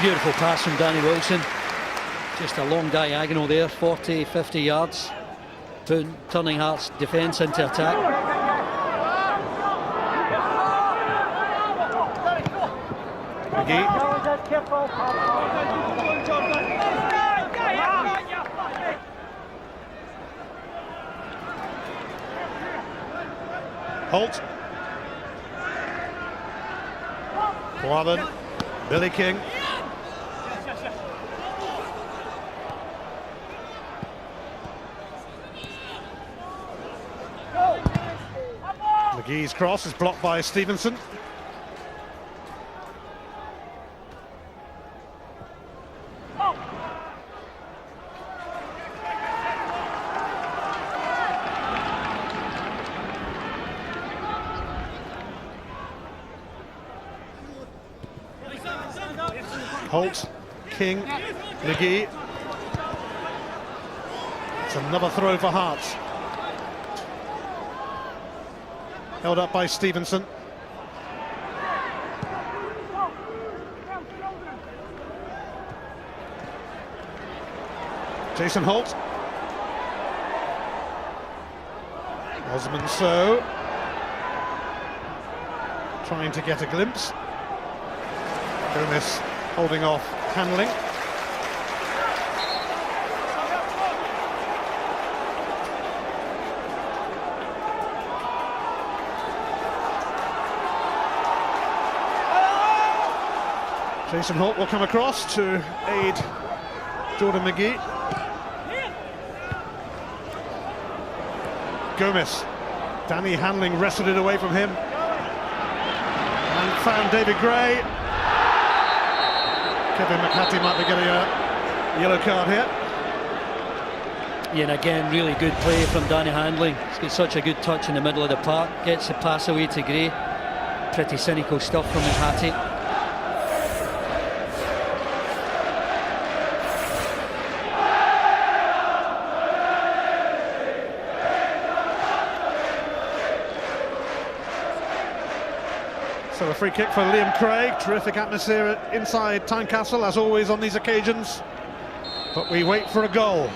Beautiful pass from Danny Wilson. Just a long diagonal there, 40, 50 yards. Turning Hearts' defence into attack. McGee. Holt. Boaben. Billy King. McGee's cross is blocked by Stevenson. Holt, King, McGee. It's another throw for Hearts. Held up by Stevenson. Jason Holt. Osman So trying to get a glimpse. Gomez holding off Handling. Jason Holt will come across to aid Jordan McGee. Gomez. Danny Handling wrestled it away from him and found David Gray. Kevin McHattie might be getting a yellow card here. Yeah, and again, really good play from Danny Handling. He's got such a good touch in the middle of the park. Gets the pass away to Gray. Pretty cynical stuff from McHattie. So a free kick for Liam Craig. Terrific atmosphere inside Tynecastle, as always on these occasions. But we wait for a goal.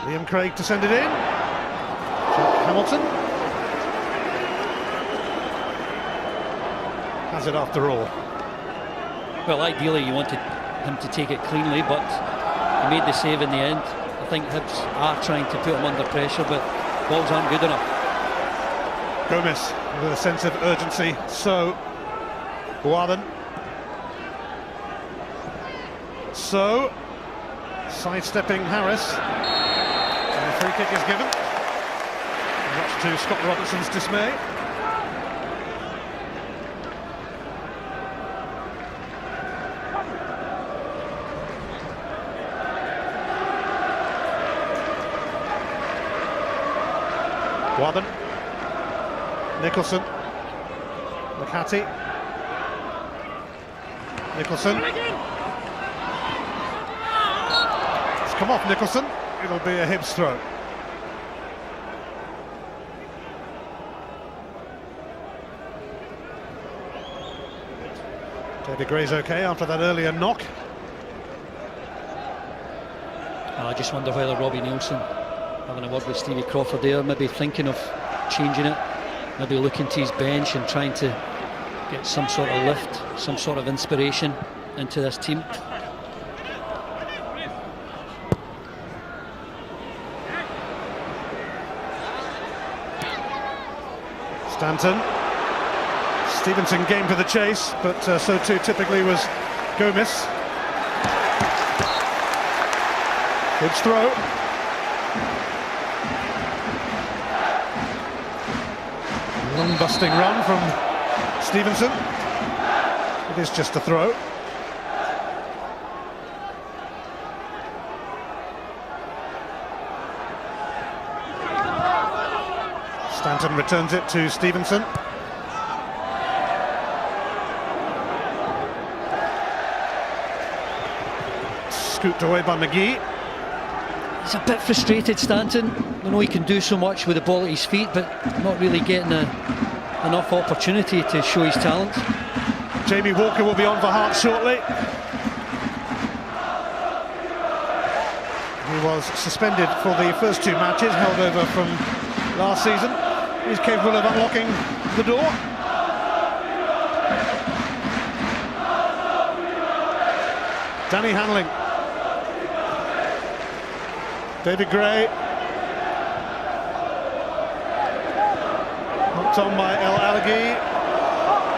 Liam Craig to send it in. Jack Hamilton has it after all. Well, ideally you wanted him to take it cleanly, but he made the save in the end. I think Hibs are trying to put him under pressure, but balls aren't good enough. Gomez with a sense of urgency. So Boaden. So sidestepping Harris. And the free kick is given. Much to Scott Robertson's dismay. Boaden. Nicholson. McHattie. Nicholson. It's come off Nicholson. It'll be a Hibs throw. David Gray's okay after that earlier knock. I just wonder whether Robbie Nielsen, having a word with Stevie Crawford there, maybe thinking of changing it, maybe looking to his bench and trying to get some sort of lift, some sort of inspiration into this team. Stanton. Stevenson game for the chase, but so too typically was Gomez. Good throw. Long busting run from Stevenson. It is just a throw. Stanton returns it to Stevenson. Scooped away by McGee. He's a bit frustrated, Stanton. I know he can do so much with the ball at his feet, but not really getting enough opportunity to show his talent. Jamie Walker will be on for Hearts shortly. He was suspended for the first two matches, held over from last season. He's capable of unlocking the door. Danny Handling. David Gray. Knocked on by El Alaghi.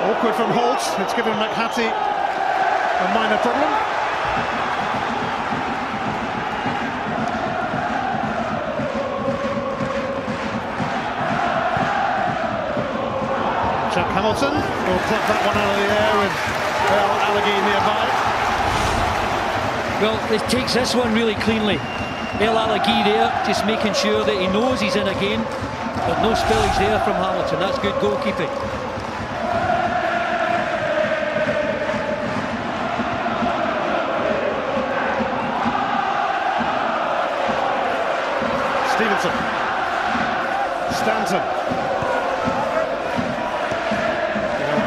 Awkward from Holt. It's given McHattie a minor problem. Jack Hamilton will pluck that one out of the air with El Alaghi nearby. Well, it takes this one really cleanly. El Alaghi there, just making sure that he knows he's in a game, but no spillage there from Hamilton. That's good goalkeeping. Stanton.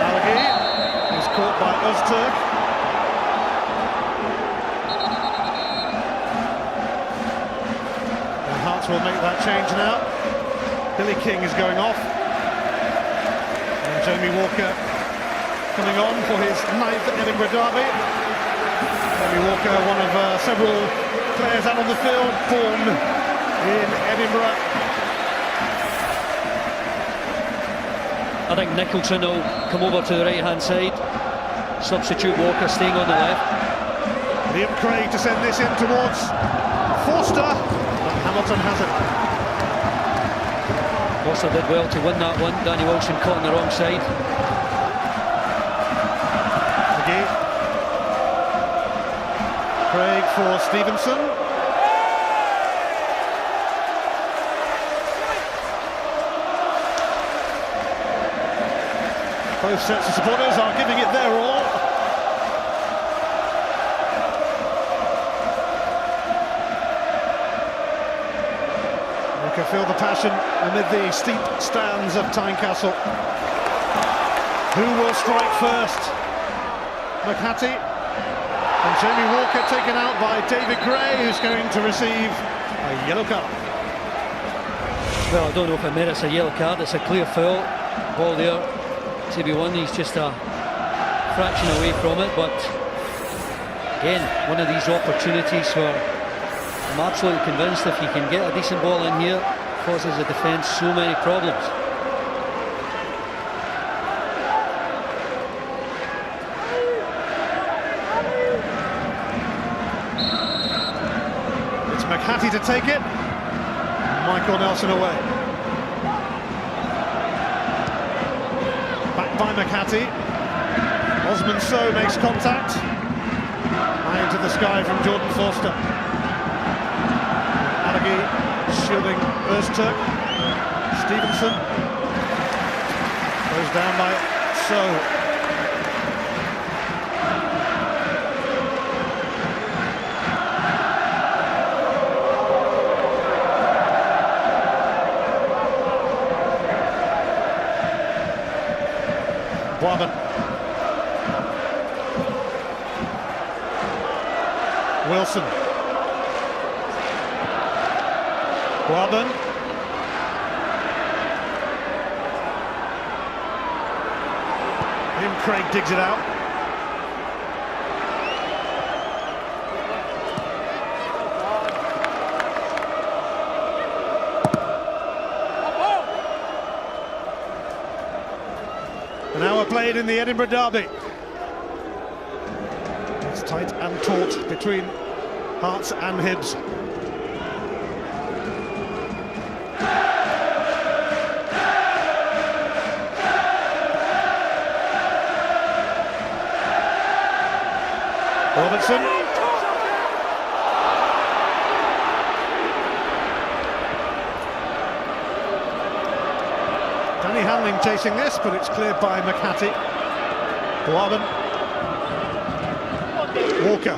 Alagi is caught by Öztürk. And Hearts will make that change now. Billy King is going off. And Jamie Walker coming on for his 9th Edinburgh derby. Jamie Walker, one of several players out on the field, born in Edinburgh. I think Nicholson will come over to the right-hand side. Substitute Walker staying on the left. Liam Craig to send this in towards Forster, but Hamilton has it. Forster did well to win that one. Danny Wilson caught on the wrong side. McGee. Craig for Stevenson. Both sets of supporters are giving it their all. You can feel the passion amid the steep stands of Tynecastle. Who will strike first? McHattie and Jamie Walker taken out by David Gray, who's going to receive a yellow card. Well, I don't know if it merits a yellow card. It's a clear foul. Ball there to be won. He's just a fraction away from it, but again, one of these opportunities where I'm absolutely convinced if you can get a decent ball in here, causes the defence so many problems. It's McHattie to take it. Michael Nelson away. Back by McHattie. Osman Sow makes contact. High into the sky from Jordan Forster. Alagi shielding Öztürk. Stevenson goes down by Sow. Boivin. Wilson. Boivin. Liam Craig digs it out. An hour played in the Edinburgh derby. It's tight and taut between Hearts and Hibs. Robertson. Danny Hanling chasing this, but it's cleared by McHattie. Boivin. Walker.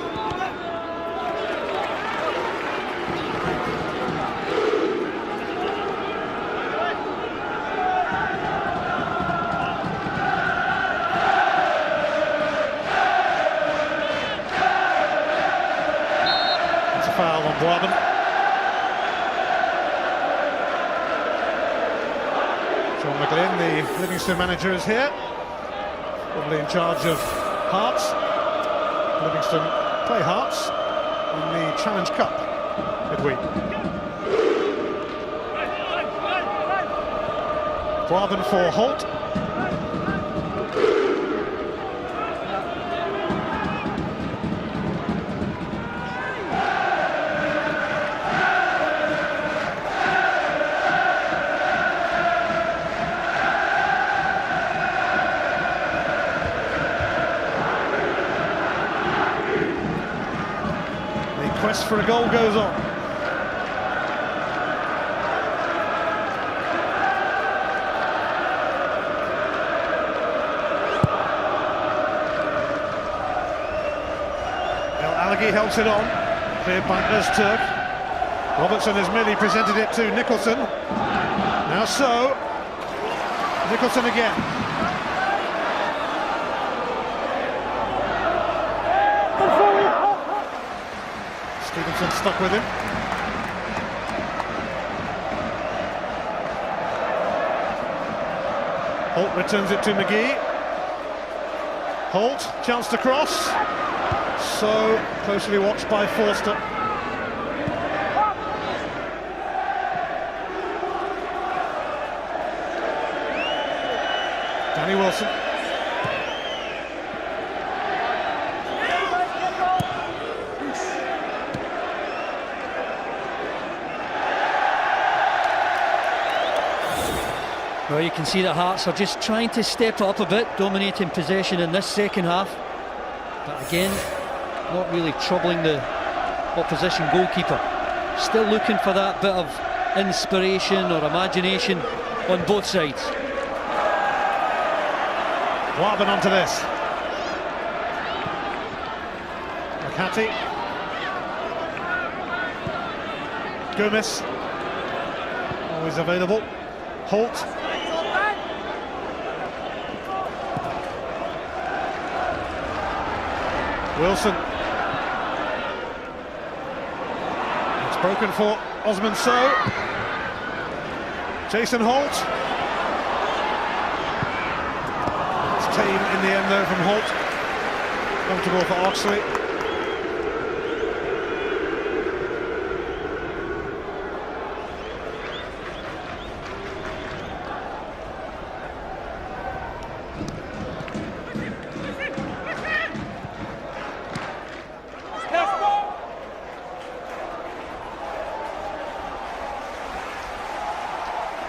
It's a foul on Boivin. John McGlynn, the Livingston manager, is here, probably in charge of Hearts. Livingston play Hearts in the Challenge Cup midweek. Boivin for Holt. Quest for a goal goes on. El Alagi helps it on, cleared by Öztürk. Robertson has merely presented it to Nicholson. Now Now so, Nicholson again. Stevenson stuck with him. Holt returns it to McGee. Holt, chance to cross. So closely watched by Forster. Danny Wilson. Well, you can see that Hearts are just trying to step up a bit, dominating possession in this second half. But again, not really troubling the opposition goalkeeper. Still looking for that bit of inspiration or imagination on both sides. Warbin onto this. McCarthy. Gomez. Always available. Holt. Wilson. It's broken for Osman Sow. Jason Holt. It's tame in the end though from Holt. Comfortable for Oxley.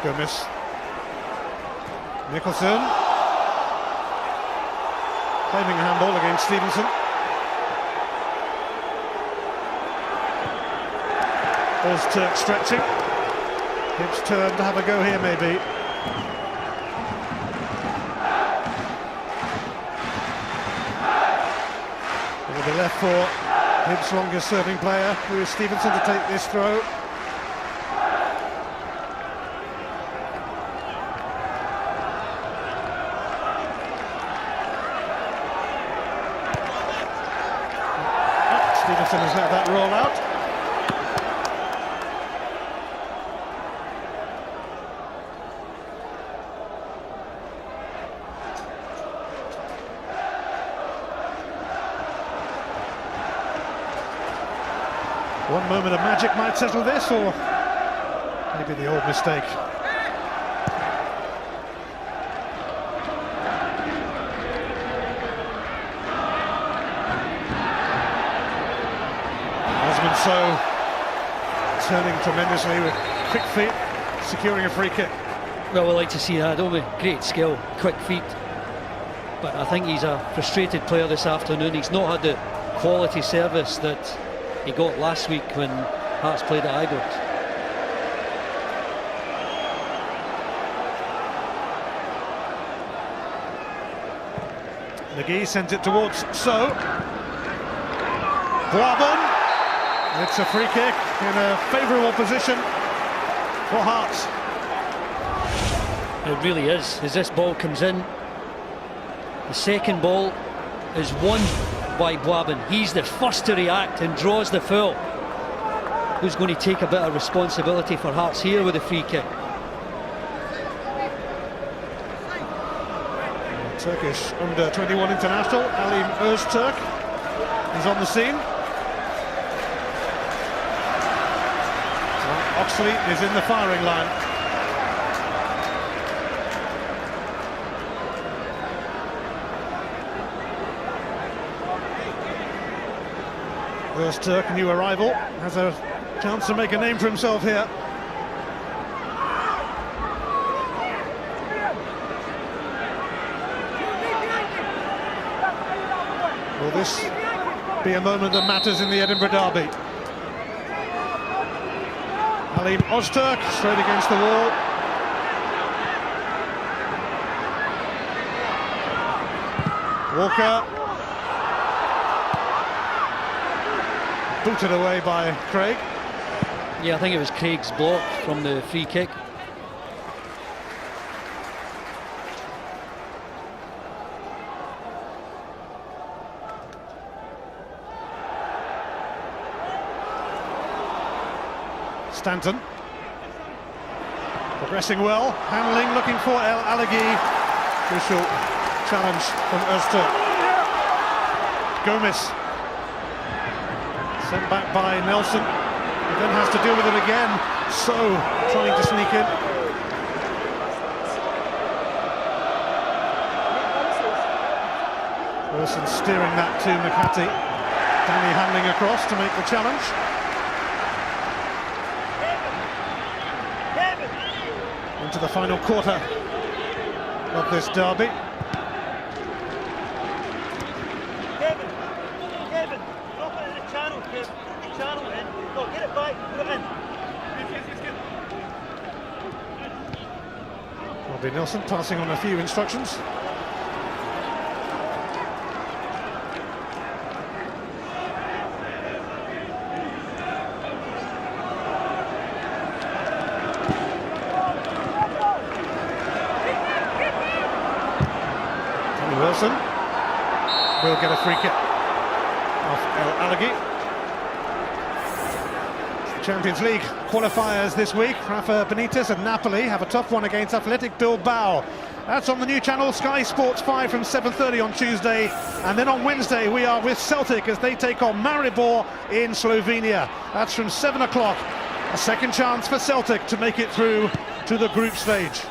Gomez. Nicholson. Claiming a handball against Stevenson. Ozturk stretching. Hibs turn to have a go here maybe. It will be left for Hibs' longest serving player, who is Stevenson, to take this throw. Stevenson has let that roll out. One moment of magic might settle this, or maybe the old mistake. So turning tremendously with quick feet, securing a free kick. Well, we like to see that, don't we? Great skill, quick feet. But I think he's a frustrated player this afternoon. He's not had the quality service that he got last week when Hearts played at Ibrox. McGee sends it towards So. Warbin. It's a free kick in a favourable position for Hearts. It really is. As this ball comes in, the second ball is won by Warbin. He's the first to react and draws the foul. Who's going to take a bit of responsibility for Hearts here with the free kick? Turkish under-21 international Ali Öztürk is on the scene. Oxley is in the firing line. Öztürk, new arrival, has a chance to make a name for himself here. Will this be a moment that matters in the Edinburgh derby? Ali Öztürk straight against the wall. Walker. Booted away by Craig. Yeah, I think it was Craig's block from the free kick. Stanton. Progressing well, handling, looking for El Alaghi. Crucial challenge from Öztürk. Gomez. Sent back by Nelson. He then has to deal with it again. So, trying to sneak in. Wilson steering that to McCarthy. Danny handling across to make the challenge. Into the final quarter of this derby. Kevin, drop it in the channel, Kevin. Channel in. No, get it back, put it in. Robbie Nelson passing on a few instructions. Wilson will get a free kick off El Alaghi. It's the Champions League qualifiers this week. Rafa Benitez and Napoli have a tough one against Athletic Bilbao. That's on the new channel, Sky Sports 5 from 7:30 on Tuesday. And then on Wednesday we are with Celtic as they take on Maribor in Slovenia. That's from 7 o'clock. A second chance for Celtic to make it through to the group stage.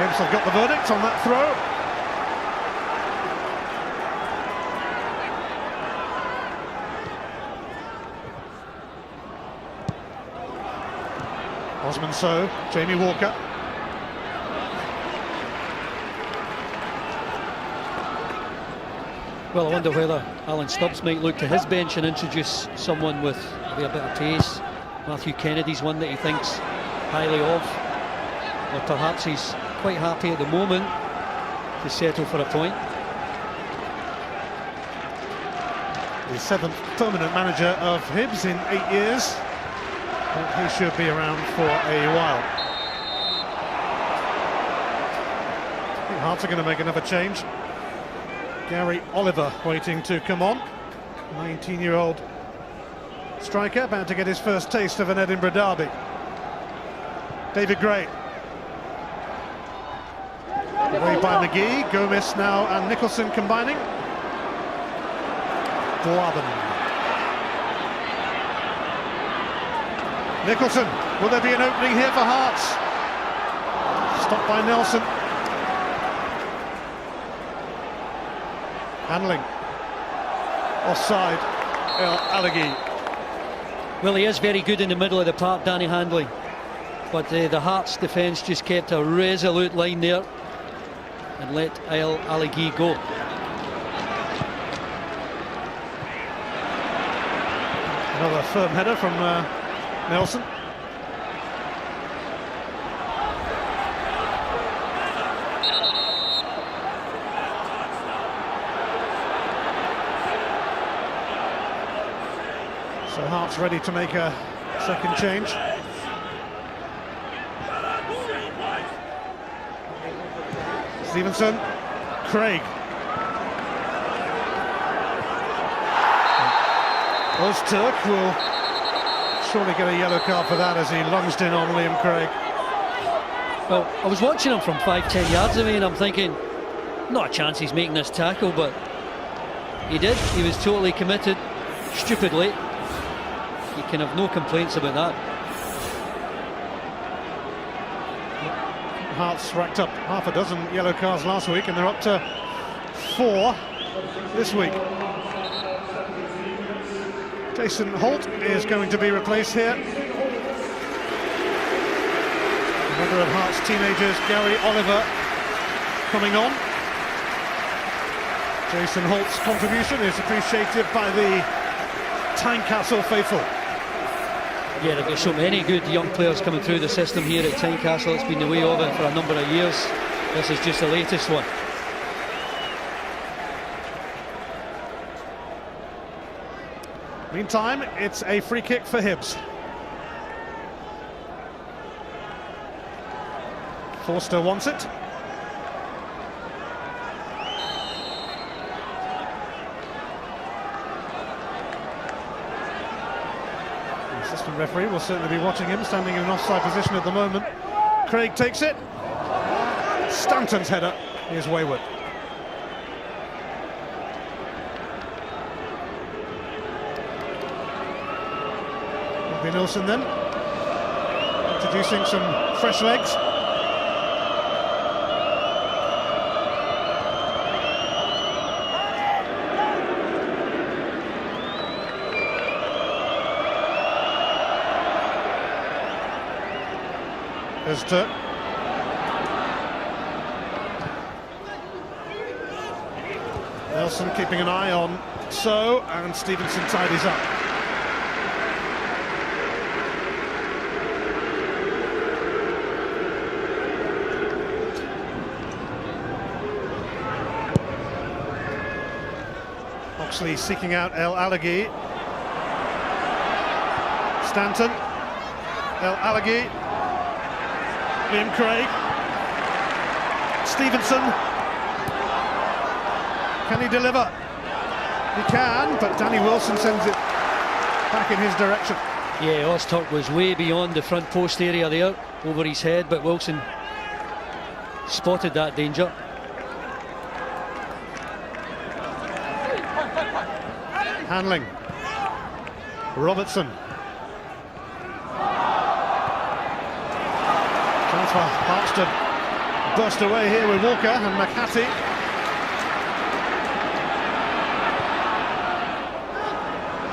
Hibs have got the verdict on that throw. Osman Sow, Jamie Walker. Well, I wonder whether Alan Stubbs might look to his bench and introduce someone with maybe a bit of pace. Matthew Kennedy's one that he thinks highly of. Or perhaps he's quite happy at the moment to settle for a point. The 7th permanent manager of Hibs in 8 years. But he should be around for a while. I think Hearts are going to make another change. Gary Oliver waiting to come on. 19-year-old striker about to get his first taste of an Edinburgh derby. David Gray. Away by McGee, Gomez now and Nicholson combining. Boaben. Nicholson, will there be an opening here for Hearts? Stopped by Nelson. Handling. Offside, El Alaghi. Well, he is very good in the middle of the park, Danny Handley. But the Hearts defence just kept a resolute line there and let El Alaghi go. Another firm header from Nelson. So Hearts ready to make a second change. Stevenson, Craig. Öztürk will surely get a yellow card for that as he lunged in on Liam Craig. Well, I was watching him from 5-10 yards away and I'm thinking, not a chance he's making this tackle, but he did. He was totally committed, stupidly. You can have no complaints about that. Hearts racked up half a dozen yellow cards last week and they're up to 4 this week. Jason Holt is going to be replaced here. Another of Hearts teenagers, Gary Oliver, coming on. Jason Holt's contribution is appreciated by the Tynecastle faithful. Yeah, they've got so many good young players coming through the system here at Tynecastle. It's been the way of it for a number of years. This is just the latest one. Meantime, it's a free kick for Hibs. Forster wants it. Assistant referee will certainly be watching him, standing in an offside position at the moment. Craig takes it. Stanton's header is wayward. Will be Nilsson then, introducing some fresh legs. Öztürk. Nelson keeping an eye on So, and Stevenson tidies up. Oxley seeking out El Alaghi. Stanton. El Alaghi. Liam Craig. Stevenson. Can he deliver? He can, but Danny Wilson sends it back in his direction. Yeah, Öztürk was way beyond the front post area there, over his head, but Wilson spotted that danger. Handling. Robertson. Chance for Hearts to burst away here with Walker and McHattie.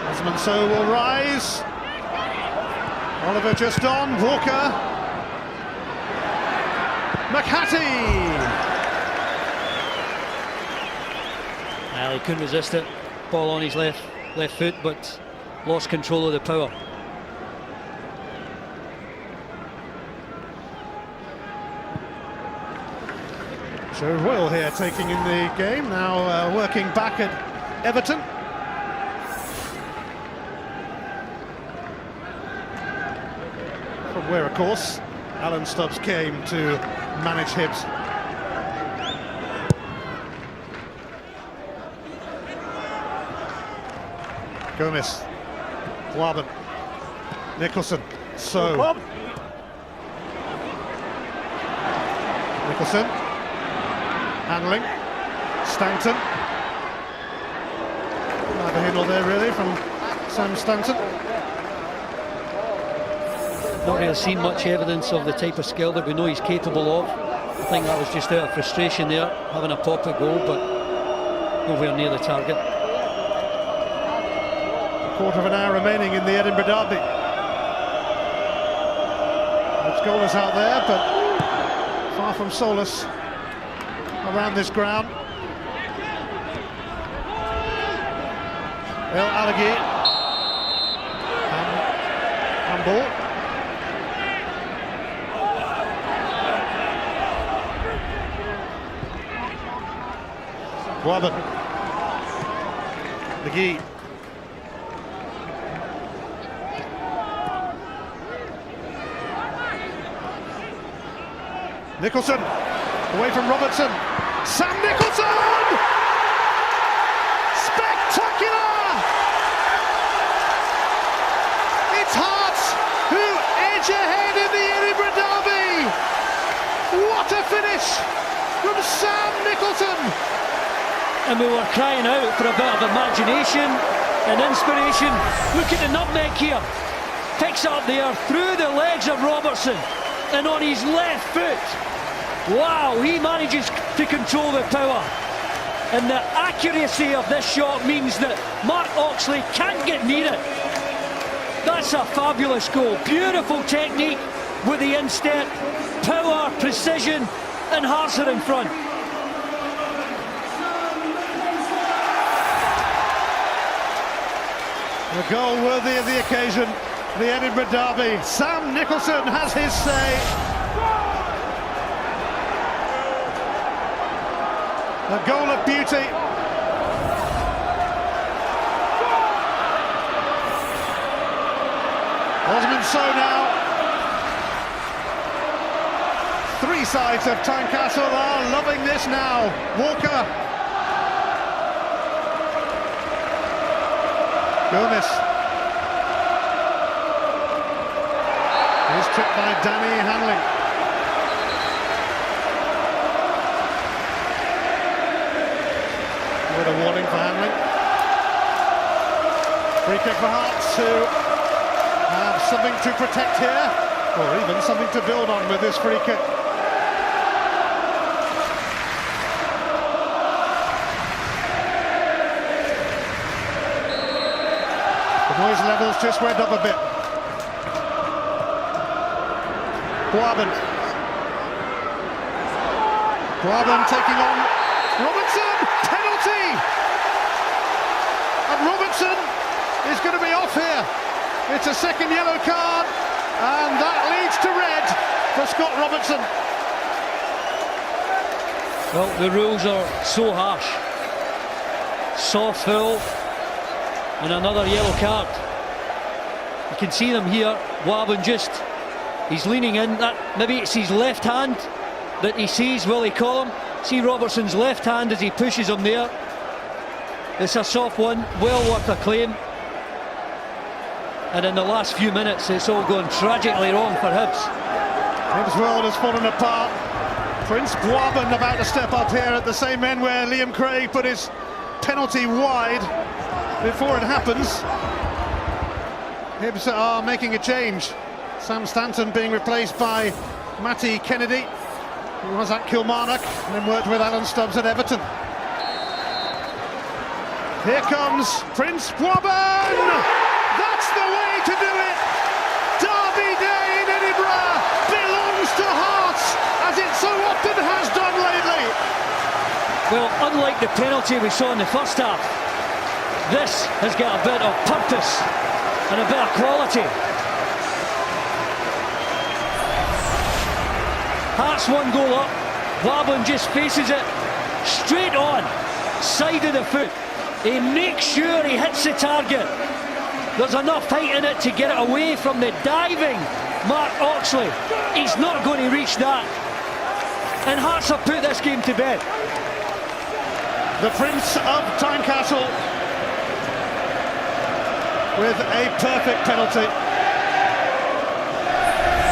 Osman So will rise. Oliver just on. Walker. McHattie. Well, he couldn't resist it. Ball on his left foot, but lost control of the power. Joe Royle here taking in the game, now working back at Everton. From where, of course, Alan Stubbs came to manage Hibs. Gomez, Waben, Nicholson, So. Nicholson, handling, Stanton. Neither here nor there really from Sam Stanton. Not really seen much evidence of the type of skill that we know he's capable of. I think that was just out of frustration there, having a pop at goal, but nowhere near the target. Quarter of an hour remaining in the Edinburgh derby. It's goalless out there, but far from solace around this ground. El Alaghi. Handball. Waben. McGee. Nicholson, away from Robertson. Sam Nicholson! Spectacular! It's Hearts who edge ahead in the Edinburgh derby. What a finish from Sam Nicholson! And we were crying out for a bit of imagination and inspiration. Look at the nutmeg here. Picks it up there through the legs of Robertson and on his left foot. Wow, he manages to control the power. And the accuracy of this shot means that Mark Oxley can't get near it. That's a fabulous goal. Beautiful technique with the instep, power, precision, and Hearts are in front. A goal worthy of the occasion, the Edinburgh derby. Sam Nicholson has his say. A goal of beauty. Osman So now. Three sides of Tynecastle are loving this now. Walker. Gomez. Tripped by Danny Hanley. What a warning for Hanley. Free kick for Hearts, who have something to protect here, or even something to build on with this free kick. The noise levels just went up a bit. Guaban taking on Robertson, penalty! And Robertson is going to be off here. It's a second yellow card, and that leads to red for Scott Robertson. Well, the rules are so harsh. Soft foul and another yellow card. You can see them here. Guaban he's leaning in. Maybe it's his left hand that he sees. Will he call him? See Robertson's left hand as he pushes him there. It's a soft one, well worth a claim. And in the last few minutes, it's all gone tragically wrong for Hibs. Hibs' world has fallen apart. Prince Guaban about to step up here at the same end where Liam Craig put his penalty wide. Before it happens, Hibs are making a change. Sam Stanton being replaced by Matty Kennedy, who was at Kilmarnock and then worked with Alan Stubbs at Everton. Here comes Prince Guaban! That's the way to do it! Derby Day in Edinburgh belongs to Hearts, as it so often has done lately. Well, unlike the penalty we saw in the first half, this has got a bit of purpose and a bit of quality. Hearts one goal up, Guaban just faces it straight on, side of the foot. He makes sure he hits the target. There's enough height in it to get it away from the diving Mark Oxley. He's not going to reach that. And Hearts have put this game to bed. The Prince of Tynecastle with a perfect penalty.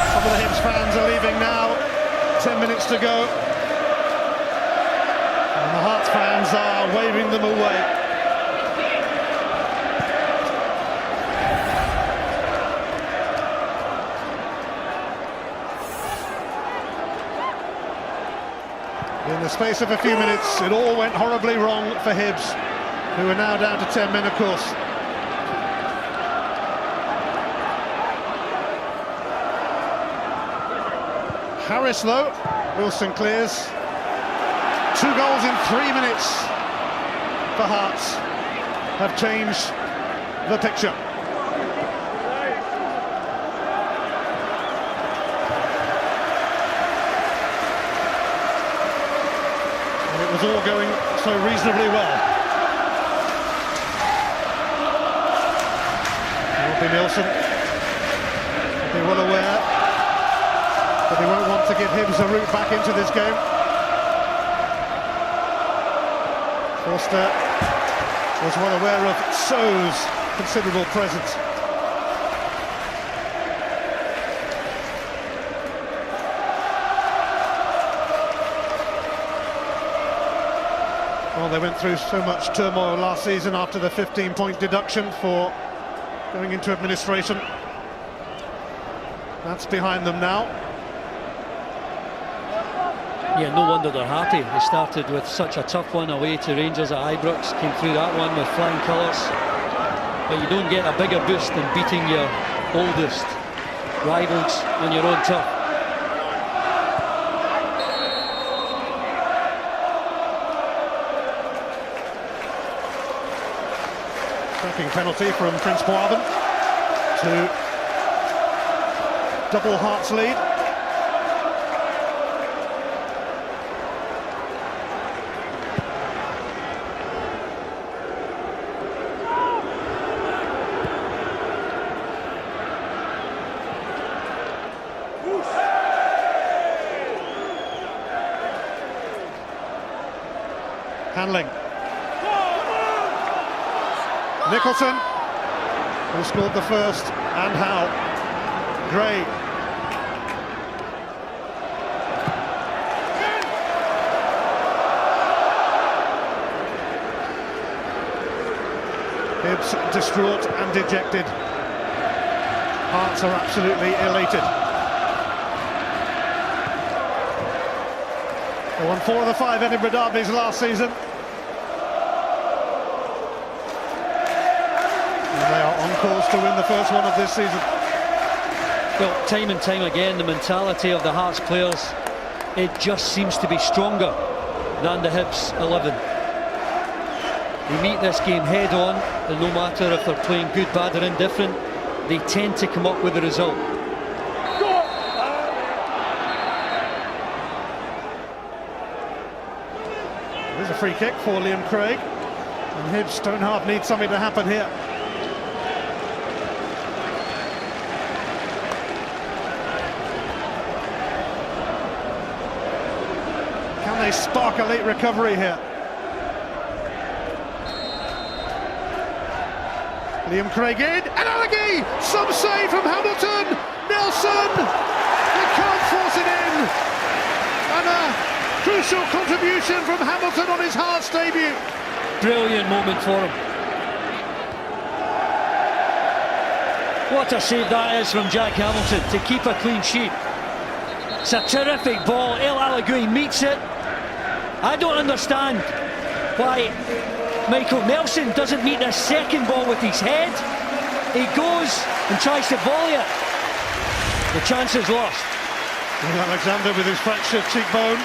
Some of the Hibs fans are leaving now. 10 minutes to go. And the Hearts fans are waving them away. In the space of a few minutes, it all went horribly wrong for Hibs, who are now down to 10 men, of course. Harris, though, Wilson clears. 2 goals in 3 minutes for Hearts have changed the picture. And it was all going so reasonably well. Robbie Nielsen will be well aware but they won't want to give Hibs a route back into this game. Forster was well aware of So's considerable presence. Well, they went through so much turmoil last season after the 15-point deduction for going into administration. That's behind them now. Yeah, no wonder they're happy. They started with such a tough one away to Rangers at Ibrox, came through that one with flying colours. But you don't get a bigger boost than beating your oldest rivals on your own turf. Cracking penalty from Prince Guaban to double Hearts lead. Handling. Nicholson, who scored the first, and how. Gray Hibs distraught and dejected. Hearts are absolutely elated. They won 4 of the 5 Edinburgh derbies last season. And they are on course to win the first one of this season. Well, time and time again, the mentality of the Hearts players, it just seems to be stronger than the Hibs 11. They meet this game head on, and no matter if they're playing good, bad or indifferent, they tend to come up with the result. There's a free kick for Liam Craig, and Hibs don't half need something to happen here. Can they spark a late recovery here? Liam Craig in, and Alagi! Some save from Hamilton! Nelson! They can't force it in! And a crucial contribution from Hamilton on his Hearts debut. Brilliant moment for him. What a save that is from Jack Hamilton to keep a clean sheet. It's a terrific ball. El Alagui meets it. I don't understand why Michael Nelson doesn't meet this second ball with his head. He goes and tries to volley it. The chance is lost. Alexander with his fractured cheekbone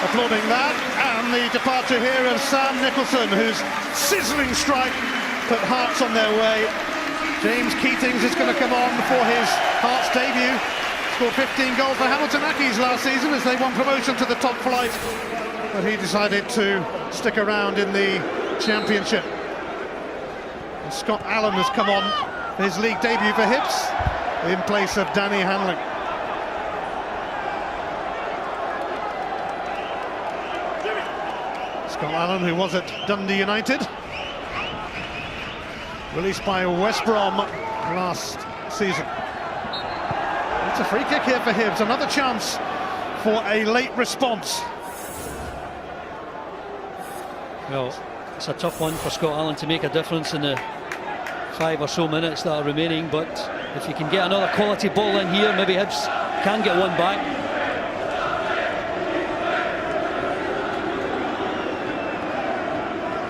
applauding that, and the departure here of Sam Nicholson, whose sizzling strike put Hearts on their way. James Keatings is going to come on for his Hearts debut. Scored 15 goals for Hamilton Accies last season as they won promotion to the top flight, but he decided to stick around in the Championship. And Scott Allen has come on for his league debut for Hibs in place of Danny Hanlon. Scott Allen, who was at Dundee United, released by West Brom last season. It's a free kick here for Hibs, another chance for a late response. Well, it's a tough one for Scott Allen to make a difference in the 5 or so minutes that are remaining, but if you can get another quality ball in here, maybe Hibs can get one back.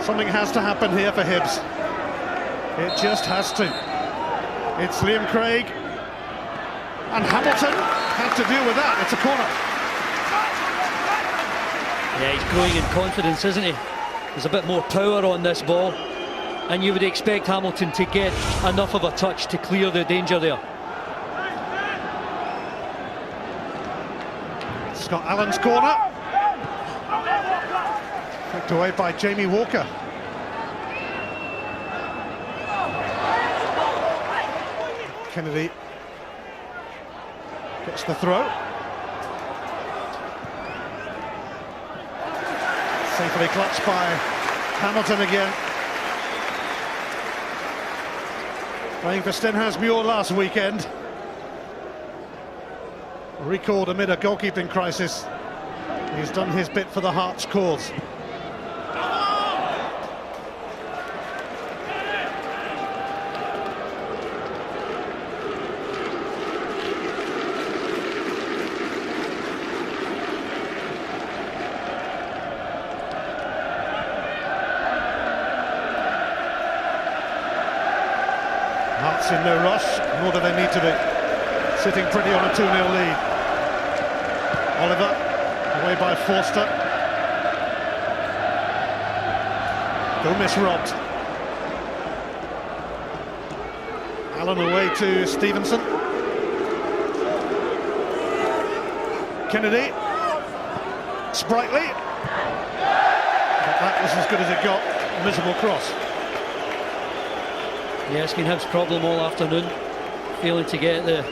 Something has to happen here for Hibs. It just has to. It's Liam Craig, and Hamilton had to deal with that. It's a corner. Yeah, he's growing in confidence, isn't he? There's a bit more power on this ball, and you would expect Hamilton to get enough of a touch to clear the danger there. Scott Allen's corner. Flicked away by Jamie Walker. Kennedy gets the throw. Safely clutched by Hamilton again. Playing for Stenhousemuir last weekend. Recalled amid a goalkeeping crisis. He's done his bit for the Hearts' cause. Hearts in no rush, nor do they need to be. Sitting pretty on a 2-0 lead. Oliver, away by Forster. Gomez robbed. Allen away to Stevenson. Kennedy. Sprightly. But that was as good as it got. A miserable cross. Yeah, it's been Hibs' problem all afternoon, failing to get the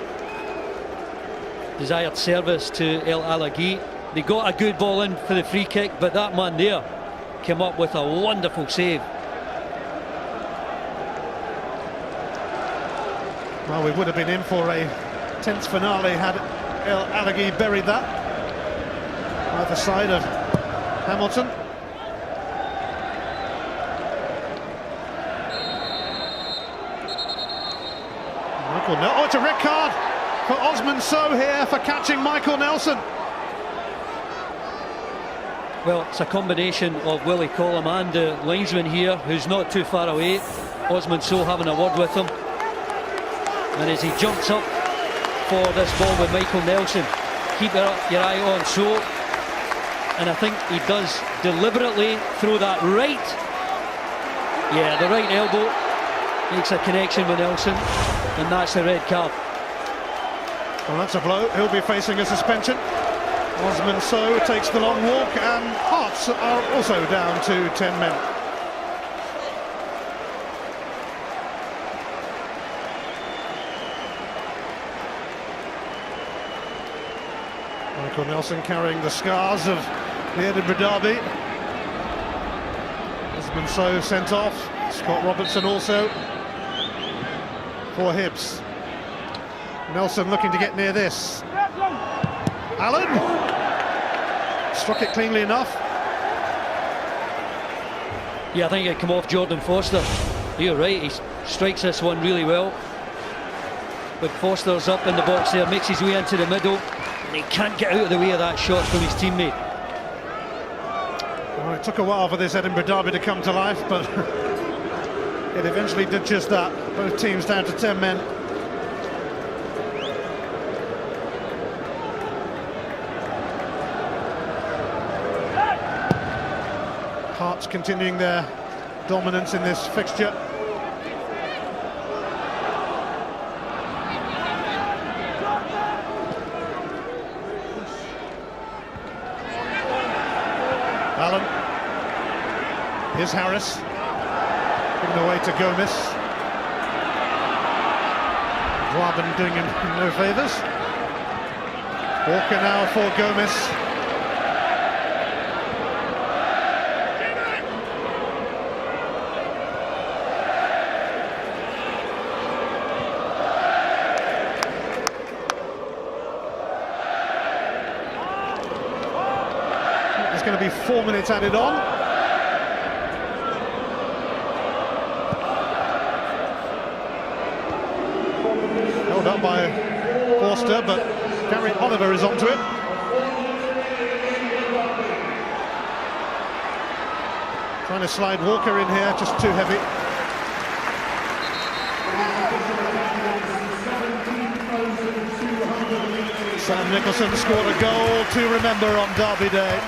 desired service to El Alagui. They got a good ball in for the free kick, but that man there came up with a wonderful save. Well, we would have been in for a tense finale had El Alagui buried that. Either side of Hamilton. Oh, it's a red card for Osman Sow here for catching Michael Nelson. Well, it's a combination of Willie Collum and the linesman here, who's not too far away. Osman Sow having a word with him. And as he jumps up for this ball with Michael Nelson, keep your eye on Sow. And I think he does deliberately throw that right. Yeah, the right elbow makes a connection with Nelson, and that's the red card. Well, that's a blow. He'll be facing a suspension. Osman Sow takes the long walk, and Hearts are also down to 10 men. Michael Nelson carrying the scars of the Edinburgh Derby. Osman Sow sent off. Scott Robertson also for Hibs. Nelson looking to get near this. Allen struck it cleanly enough. Yeah, I think it come off Jordan Foster. You're right, he strikes this one really well. But Foster's up in the box there, makes his way into the middle, and he can't get out of the way of that shot from his teammate. Well, it took a while for this Edinburgh Derby to come to life, but it eventually did just that. Both teams down to 10 men. Hearts continuing their dominance in this fixture. Allen. Here's Harris. Given away to Gomez. Dwabin doing him no favours. Walker now for Gomez. There's going to be 4 minutes added on. Held up by Forster, but Gary Oliver is onto it. Trying to slide Walker in here, just too heavy. Sam Nicholson scored a goal to remember on Derby Day.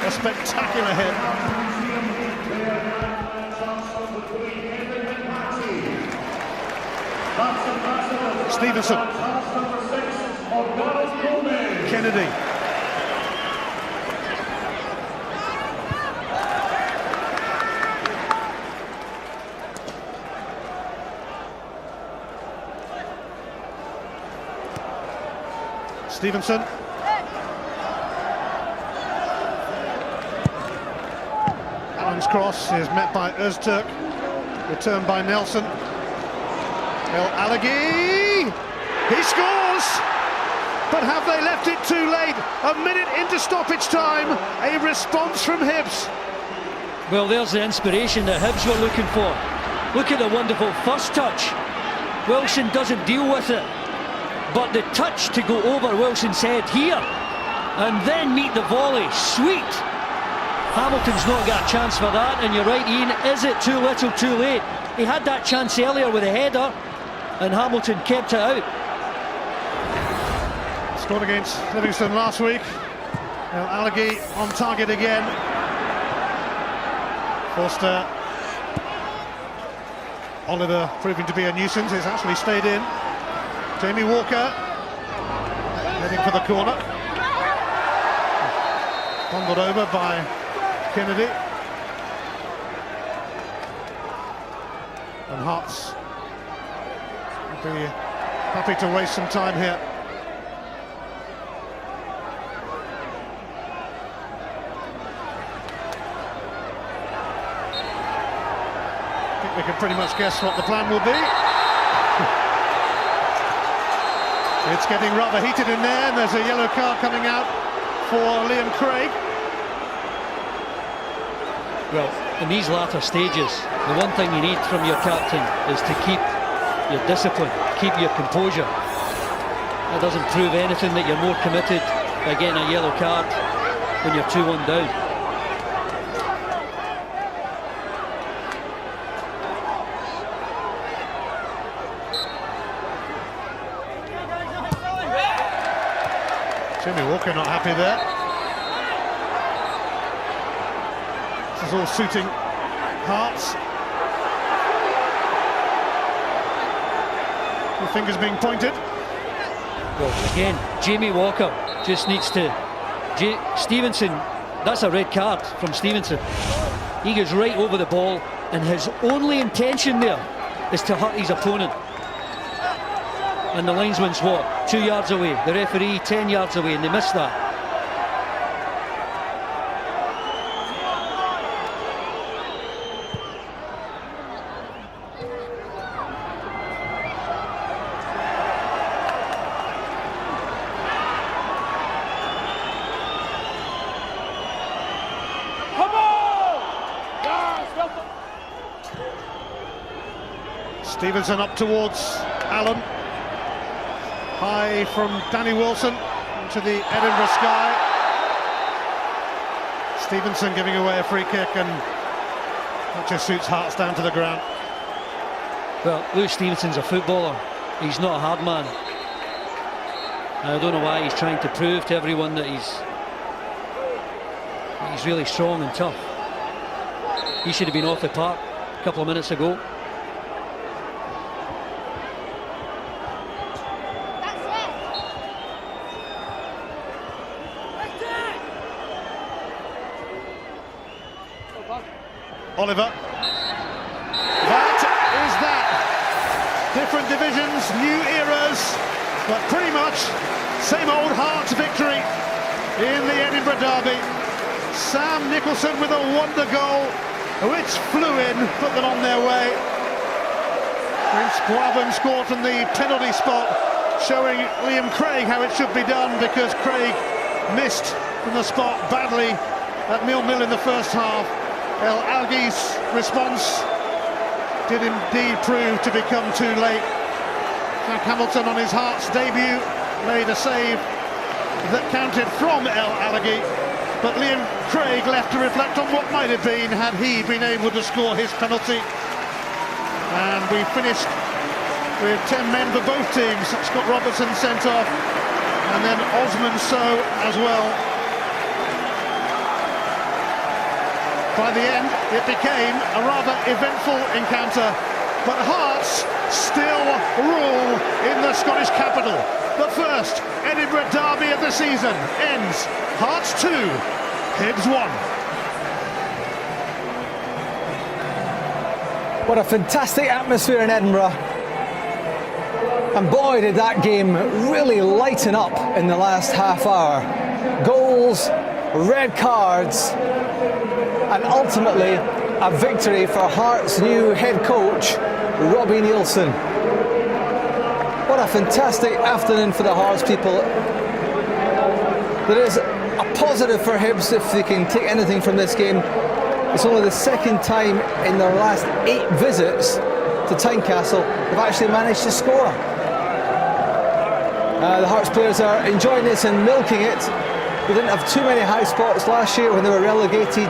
A spectacular hit. Stevenson. Kennedy. Stevenson. Allen's cross is met by Öztürk. Returned by Nelson. El Alaghi. He scores! But have they left it too late? A minute into stoppage time. A response from Hibs. Well, there's the inspiration that Hibs were looking for. Look at the wonderful first touch. Wilson doesn't deal with it. But the touch to go over Wilson's head here and then meet the volley, sweet. Hamilton's not got a chance for that, and you're right, Ian, is it too little too late? He had that chance earlier with a header and Hamilton kept it out. Scored against Livingston last week. El Alaghi on target again. Forster. Oliver proving to be a nuisance, he's actually stayed in. Jamie Walker heading for the corner. Bundled over by Kennedy. And Hearts will be happy to waste some time here. I think we can pretty much guess what the plan will be. It's getting rather heated in there, and there's a yellow card coming out for Liam Craig. Well, in these latter stages, the one thing you need from your captain is to keep your discipline, keep your composure. That doesn't prove anything that you're more committed by getting a yellow card when you're 2-1 down. Jimmy Walker not happy there. This is all suiting Hearts. The fingers being pointed. Well, again, Jamie Walker just needs to... Stevenson, that's a red card from Stevenson. He goes right over the ball, and his only intention there is to hurt his opponent. And the linesman's what? 2 yards away. The referee 10 yards away, and they missed that. Stevenson up towards Allen. High from Danny Wilson into the Edinburgh sky. Stevenson giving away a free kick, and that just suits Hearts down to the ground. Well, Lewis Stevenson's a footballer. He's not a hard man. I don't know why he's trying to prove to everyone that he's really strong and tough. He should have been off the park a couple of minutes ago. Oliver. That is that. Different divisions, new eras, but pretty much same old Hearts victory in the Edinburgh derby. Sam Nicholson with a wonder goal, which flew in, put them on their way. Prince Guavin scored from the penalty spot, showing Liam Craig how it should be done, because Craig missed from the spot badly at 0-0 in the first half. El Algi's response did indeed prove to become too late. Jack Hamilton on his Hearts debut made a save that counted from El Algi, but Liam Craig left to reflect on what might have been had he been able to score his penalty. And we finished with 10 men for both teams. Scott Robertson sent off, and then Osman Sow as well. By the end, it became a rather eventful encounter, but Hearts still rule in the Scottish capital. But first, Edinburgh derby of the season ends Hearts 2, Hibs 1. What a fantastic atmosphere in Edinburgh. And boy, did that game really lighten up in the last half hour. Goals, red cards, and ultimately a victory for Hearts' new head coach, Robbie Neilson. What a fantastic afternoon for the Hearts people. There is a positive for Hibs if they can take anything from this game. It's only the second time in their last 8 visits to Tynecastle they've actually managed to score. The Hearts players are enjoying this and milking it. They didn't have too many high spots last year when they were relegated